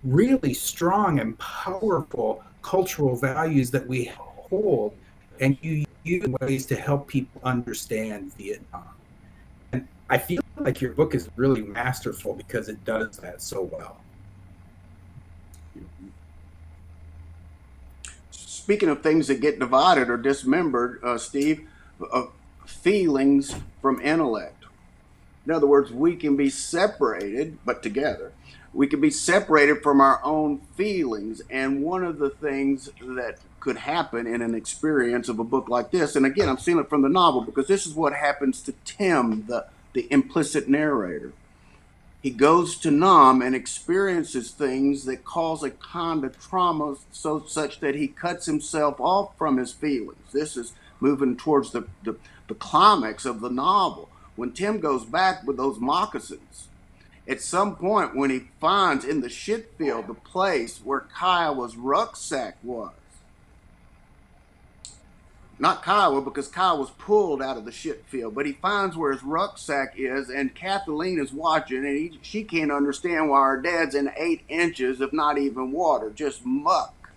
really strong and powerful cultural values that we hold, and you use ways to help people understand Vietnam. And I feel like your book is really masterful because it does that so well. Speaking of things that get divided or dismembered, Steve, feelings from intellect. In other words, we can be separated, but together. We can be separated from our own feelings. And one of the things that could happen in an experience of a book like this, and again, I'm seeing it from the novel because this is what happens to Tim, the implicit narrator. He goes to Nam and experiences things that cause a kind of trauma such that he cuts himself off from his feelings. This is moving towards the climax of the novel. When Tim goes back with those moccasins, at some point when he finds in the shit field the place where Kiowa's rucksack was, not Kiowa, because Kiowa was pulled out of the shit field, but he finds where his rucksack is, and Kathleen is watching, and she can't understand why her dad's in 8 inches of not even water, just muck.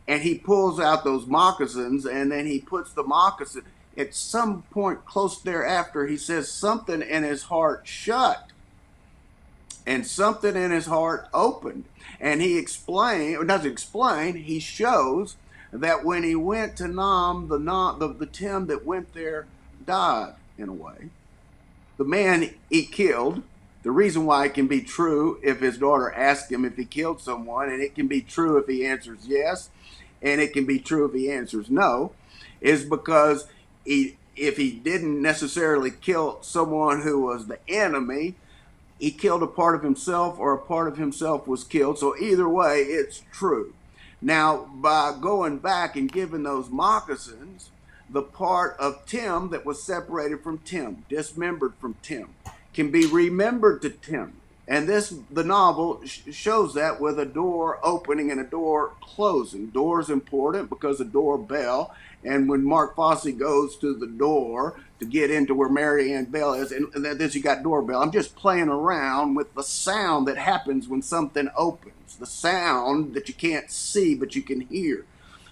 And he pulls out those moccasins, and then he puts the moccasin. At some point close thereafter, he says something in his heart shut, and something in his heart opened. And he he shows that when he went to Nam, the Tim that went there died in a way. The man he killed, the reason why it can be true if his daughter asked him if he killed someone, and it can be true if he answers yes, and it can be true if he answers no, is because if he didn't necessarily kill someone who was the enemy, he killed a part of himself, or a part of himself was killed. So either way, it's true. Now, by going back and giving those moccasins, the part of Tim that was separated from Tim, dismembered from Tim, can be remembered to Tim. And the novel shows that with a door opening and a door closing. Door is important because the doorbell. And when Mark Fosse goes to the door to get into where Mary Ann Bell is, and then you got doorbell. I'm just playing around with the sound that happens when something opens. The sound that you can't see but you can hear.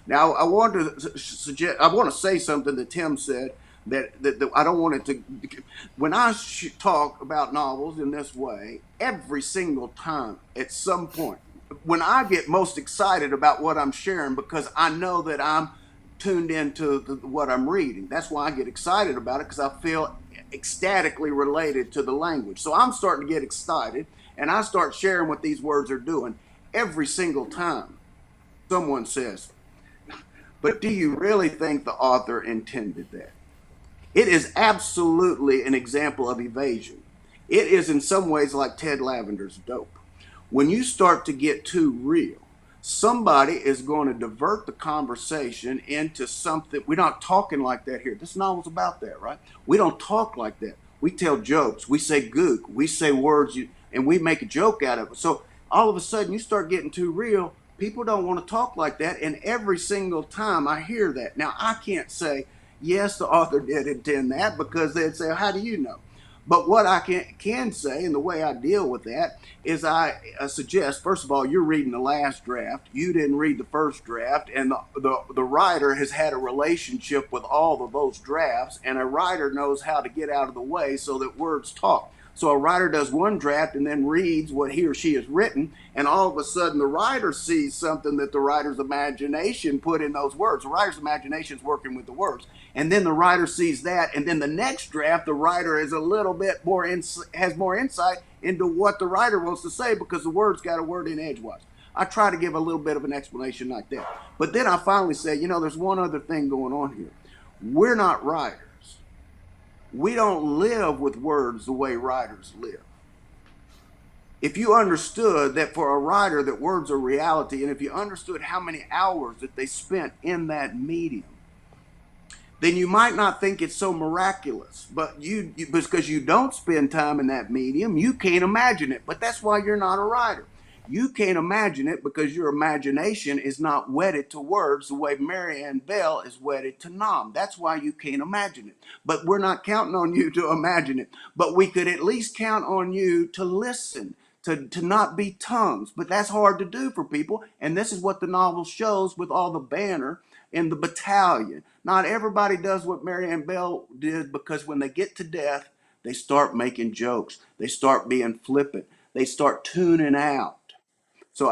Now, I want to say something that Tim said that I don't want it to. When I talk about novels in this way, every single time, at some point, when I get most excited about what I'm sharing, because I know that I'm tuned into what I'm reading. That's why I get excited about it, because I feel ecstatically related to the language. So I'm starting to get excited, and I start sharing what these words are doing. Every single time someone says, "But do you really think the author intended that?" It is absolutely an example of evasion. It is in some ways like Ted Lavender's Dope. When you start to get too real, somebody is going to divert the conversation into something. We're not talking like that here. This novel's about that, right? We don't talk like that. We tell jokes. We say gook. We say words, and we make a joke out of it. So all of a sudden, you start getting too real. People don't want to talk like that. And every single time I hear that. Now, I can't say, yes, the author did intend that, because they'd say, how do you know? But what I can say, and the way I deal with that, is I suggest, first of all, you're reading the last draft. You didn't read the first draft, and the writer has had a relationship with all of those drafts, and a writer knows how to get out of the way so that words talk. So a writer does one draft and then reads what he or she has written, and all of a sudden the writer sees something that the writer's imagination put in those words. The writer's imagination is working with the words. And then the writer sees that, and then the next draft, the writer is a little bit more has more insight into what the writer wants to say, because the word's got a word in edgewise. I try to give a little bit of an explanation like that. But then I finally say, there's one other thing going on here. We're not writers. We don't live with words the way writers live. If you understood that for a writer that words are reality, and if you understood how many hours that they spent in that medium, then you might not think it's so miraculous. But you because you don't spend time in that medium, you can't imagine it. But that's why you're not a writer. You can't imagine it because your imagination is not wedded to words the way Mary Ann Bell is wedded to Nam. That's why you can't imagine it. But we're not counting on you to imagine it. But we could at least count on you to listen, to not be tongues. But that's hard to do for people. And this is what the novel shows with all the banner in the battalion. Not everybody does what Mary Ann Bell did, because when they get to death, they start making jokes. They start being flippant. They start tuning out. So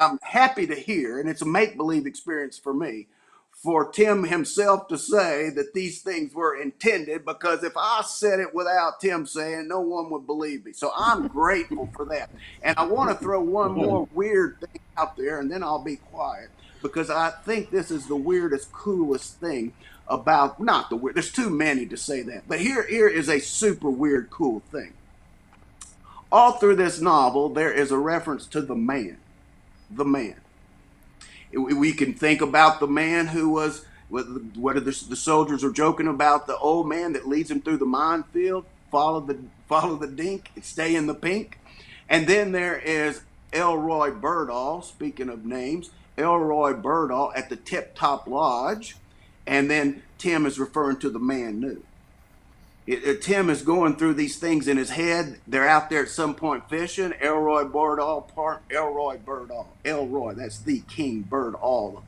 I'm happy to hear, and it's a make-believe experience for me, for Tim himself to say that these things were intended, because if I said it without Tim saying, no one would believe me. So I'm grateful for that. And I want to throw one more weird thing out there, and then I'll be quiet, because I think this is the weirdest, coolest thing about, not the weird, there's too many to say that, but here is a super weird, cool thing. All through this novel, there is a reference to the man. The man. We can think about the man who was, what the soldiers are joking about, the old man that leads them through the minefield, follow the dink, stay in the pink. And then there is Elroy Birdall, speaking of names, Elroy Birdall at the Tip Top Lodge. And then Tim is referring to the man new. Tim is going through these things in his head. They're out there at some point fishing. Elroy Birdall, Elroy, that's the king bird, all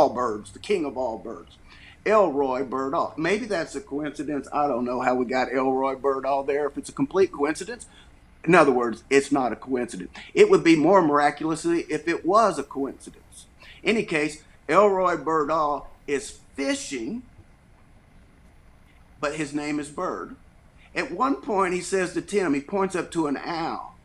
birds, the king of all birds. Elroy Birdall. Maybe that's a coincidence. I don't know how we got Elroy Birdall there. If it's a complete coincidence, in other words, it's not a coincidence. It would be more miraculously if it was a coincidence. In any case, Elroy Birdall is fishing, but his name is Bird. At one point, he says to Tim, he points up to an owl,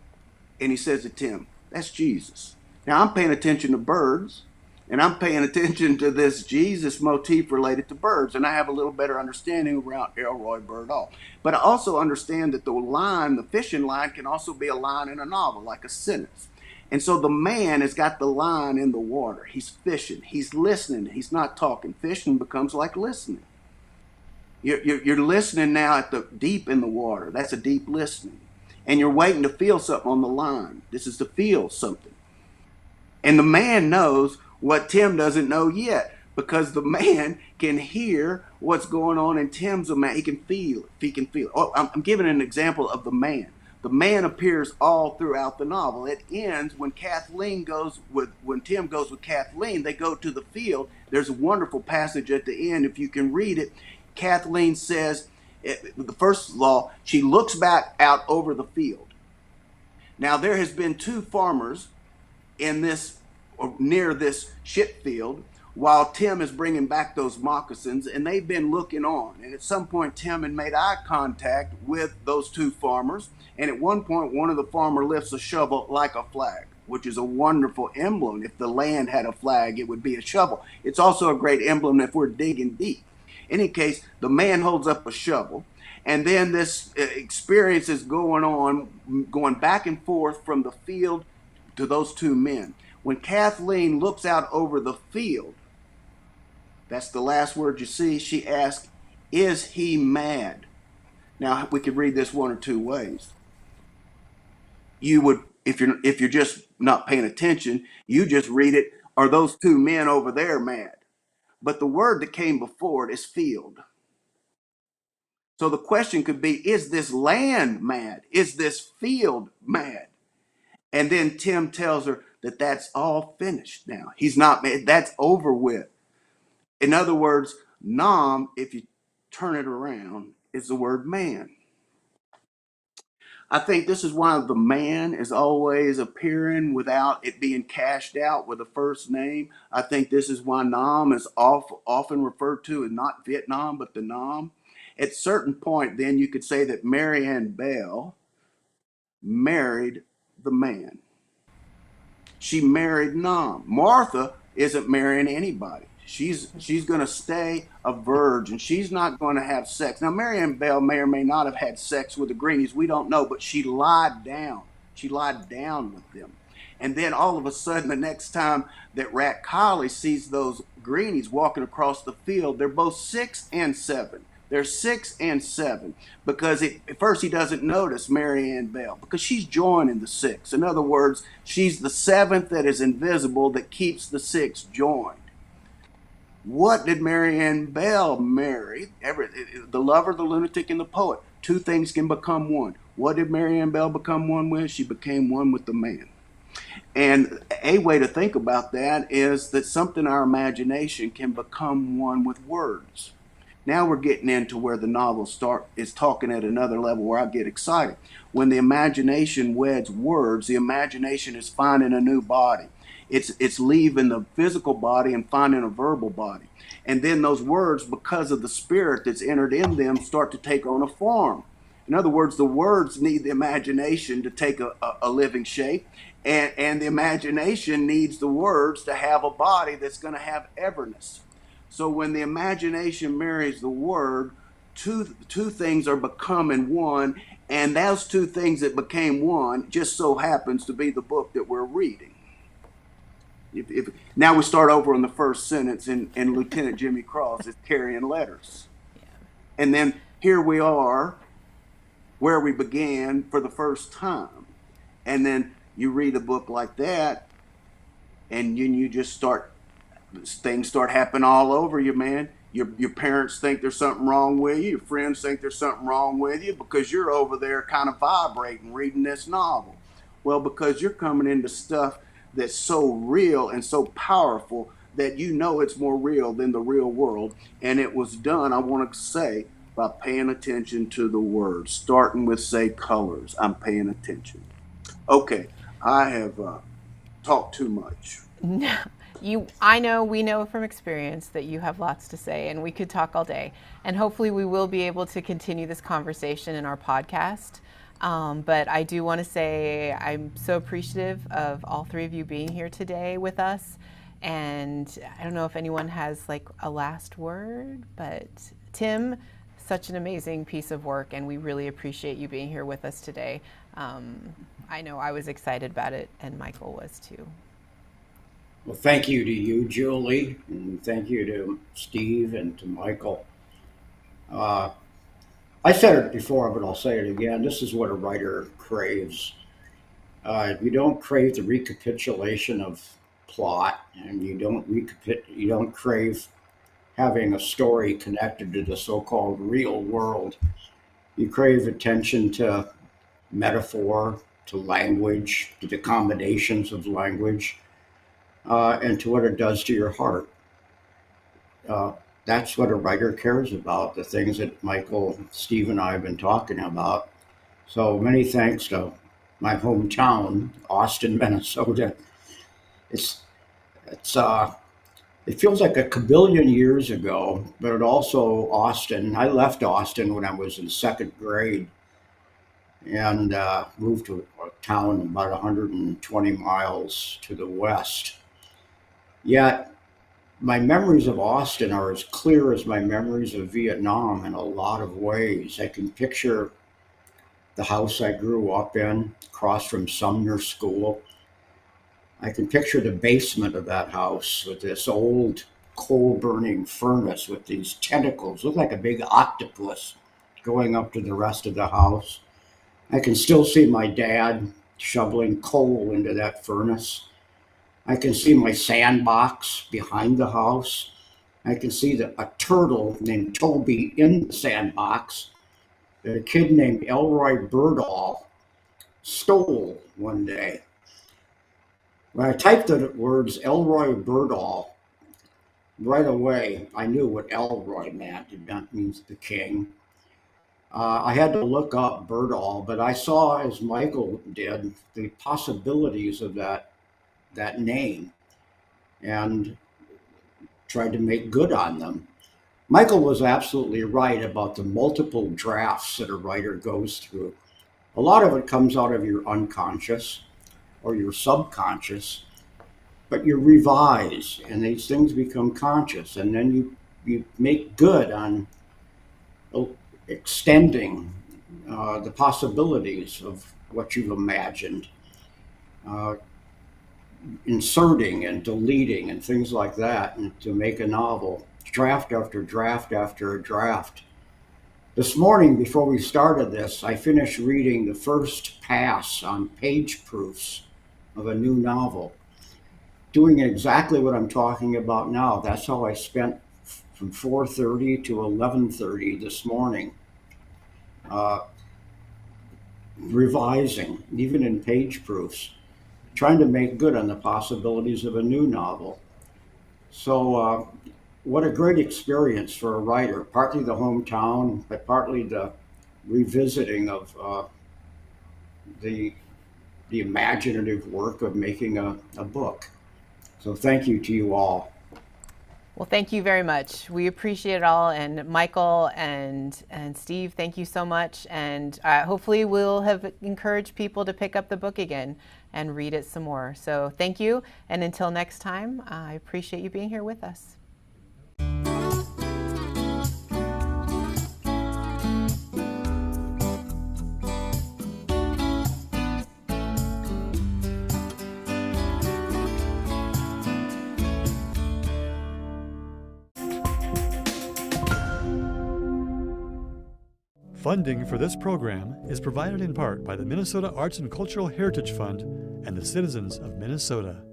and he says to Tim, that's Jesus. Now, I'm paying attention to birds. And I'm paying attention to this Jesus motif related to birds, and I have a little better understanding around Elroy Birdall. But I also understand that the fishing line, can also be a line in a novel, like a sentence. And so the man has got the line in the water. He's fishing. He's listening. He's not talking. Fishing becomes like listening. You're listening now at the deep in the water. That's a deep listening. And you're waiting to feel something on the line. This is to feel something. And the man knows what Tim doesn't know yet, because the man can hear what's going on in Tim's mind. He can feel it. He can feel it. Oh, I'm giving an example of the man. The man appears all throughout the novel. It ends when when Tim goes with Kathleen. They go to the field. There's a wonderful passage at the end, if you can read it. Kathleen says, first of all, she looks back out over the field. Now, there has been two farmers in this, or near this ship field, while Tim is bringing back those moccasins, and they've been looking on. And at some point, Tim had made eye contact with those two farmers. And at one point, one of the farmers lifts a shovel like a flag, which is a wonderful emblem. If the land had a flag, it would be a shovel. It's also a great emblem if we're digging deep. In any case, the man holds up a shovel, and then this experience is going on, going back and forth from the field to those two men. When Kathleen looks out over the field, that's the last word you see, she asks, "Is he mad?" Now, we could read this one or two ways. You would, if you're just not paying attention, you just read it, "Are those two men over there mad?" But the word that came before it is field. So the question could be, is this land mad? Is this field mad? And then Tim tells her that that's all finished now. He's not mad. That's over with. In other words, Nam, if you turn it around, is the word man. I think this is why the man is always appearing without it being cashed out with a first name. I think this is why Nam is often referred to as not Vietnam, but the Nam. At a certain point, then you could say that Marianne Bell married the man. She married Nam. Martha isn't marrying anybody. She's going to stay a virgin. She's not going to have sex. Now, Marianne Bell may or may not have had sex with the Greenies. We don't know, but she lied down. She lied down with them. And then all of a sudden, the next time that Rat Collie sees those Greenies walking across the field, they're both 6 and 7. They're 6 and 7 because at first he doesn't notice Marianne Bell because she's joining the 6. In other words, she's the 7th that is invisible that keeps the 6 joined. What did Marianne Bell marry? The lover, the lunatic, and the poet. Two things can become one. What did Marianne Bell become one with? She became one with the man. And a way to think about that is that something in our imagination can become one with words. Now we're getting into where the novel is talking at another level where I get excited. When the imagination weds words, the imagination is finding a new body. It's leaving the physical body and finding a verbal body. And then those words, because of the spirit that's entered in them, start to take on a form. In other words, the words need the imagination to take a living shape. And the imagination needs the words to have a body that's going to have everness. So when the imagination marries the word, two things are becoming one. And those two things that became one just so happens to be the book that we're reading. Now we start over in the first sentence, and Lieutenant Jimmy Cross is carrying letters. Yeah. And then here we are where we began for the first time. And then you read a book like that, and you just things start happening all over you, man. Your parents think there's something wrong with you. Your friends think there's something wrong with you because you're over there kind of vibrating reading this novel. Well, because you're coming into stuff that's so real and so powerful that you know it's more real than the real world. And it was done, I want to say, by paying attention to the words, starting with, say, colors. I'm paying attention. Okay, I have talked too much. No, we know from experience that you have lots to say, and we could talk all day. And hopefully we will be able to continue this conversation in our podcast. But I do want to say I'm so appreciative of all three of you being here today with us. And I don't know if anyone has like a last word, but Tim, such an amazing piece of work, and we really appreciate you being here with us today. I know I was excited about it, and Michael was too. Well, thank you to you, Julie, and thank you to Steve and to Michael. I said it before, but I'll say it again. This is what a writer craves. You don't crave the recapitulation of plot, and you don't crave having a story connected to the so-called real world. You crave attention to metaphor, to language, to the combinations of language, and to what it does to your heart. That's what a writer cares about, the things that Michael, Steve, and I have been talking about. So many thanks to my hometown, Austin, Minnesota. It feels like a kabillion years ago, but it also Austin. I left Austin when I was in second grade and moved to a town about 120 miles to the west. Yet my memories of Austin are as clear as my memories of Vietnam in a lot of ways. I can picture the house I grew up in across from Sumner School. I can picture the basement of that house with this old coal-burning furnace with these tentacles, look like a big octopus going up to the rest of the house. I can still see my dad shoveling coal into that furnace. I can see my sandbox behind the house. I can see a turtle named Toby in the sandbox that a kid named Elroy Birdall stole one day. When I typed the words Elroy Birdall, right away I knew what Elroy meant. It means the king. I had to look up Birdall, but I saw, as Michael did, the possibilities of that name and tried to make good on them. Michael was absolutely right about the multiple drafts that a writer goes through. A lot of it comes out of your unconscious or your subconscious, but you revise and these things become conscious, and then you make good on extending the possibilities of what you've imagined, inserting and deleting and things like that, and to make a novel, draft after draft after draft. This morning, before we started this, I finished reading the first pass on page proofs of a new novel, doing exactly what I'm talking about now. That's how I spent from 4:30 to 11:30 this morning, revising, even in page proofs, trying to make good on the possibilities of a new novel. So what a great experience for a writer, partly the hometown, but partly the revisiting of the imaginative work of making a book. So thank you to you all. Well, thank you very much. We appreciate it all. And Michael and Steve, thank you so much. And hopefully we'll have encouraged people to pick up the book again and read it some more. So thank you. And until next time, I appreciate you being here with us. Funding for this program is provided in part by the Minnesota Arts and Cultural Heritage Fund and the citizens of Minnesota.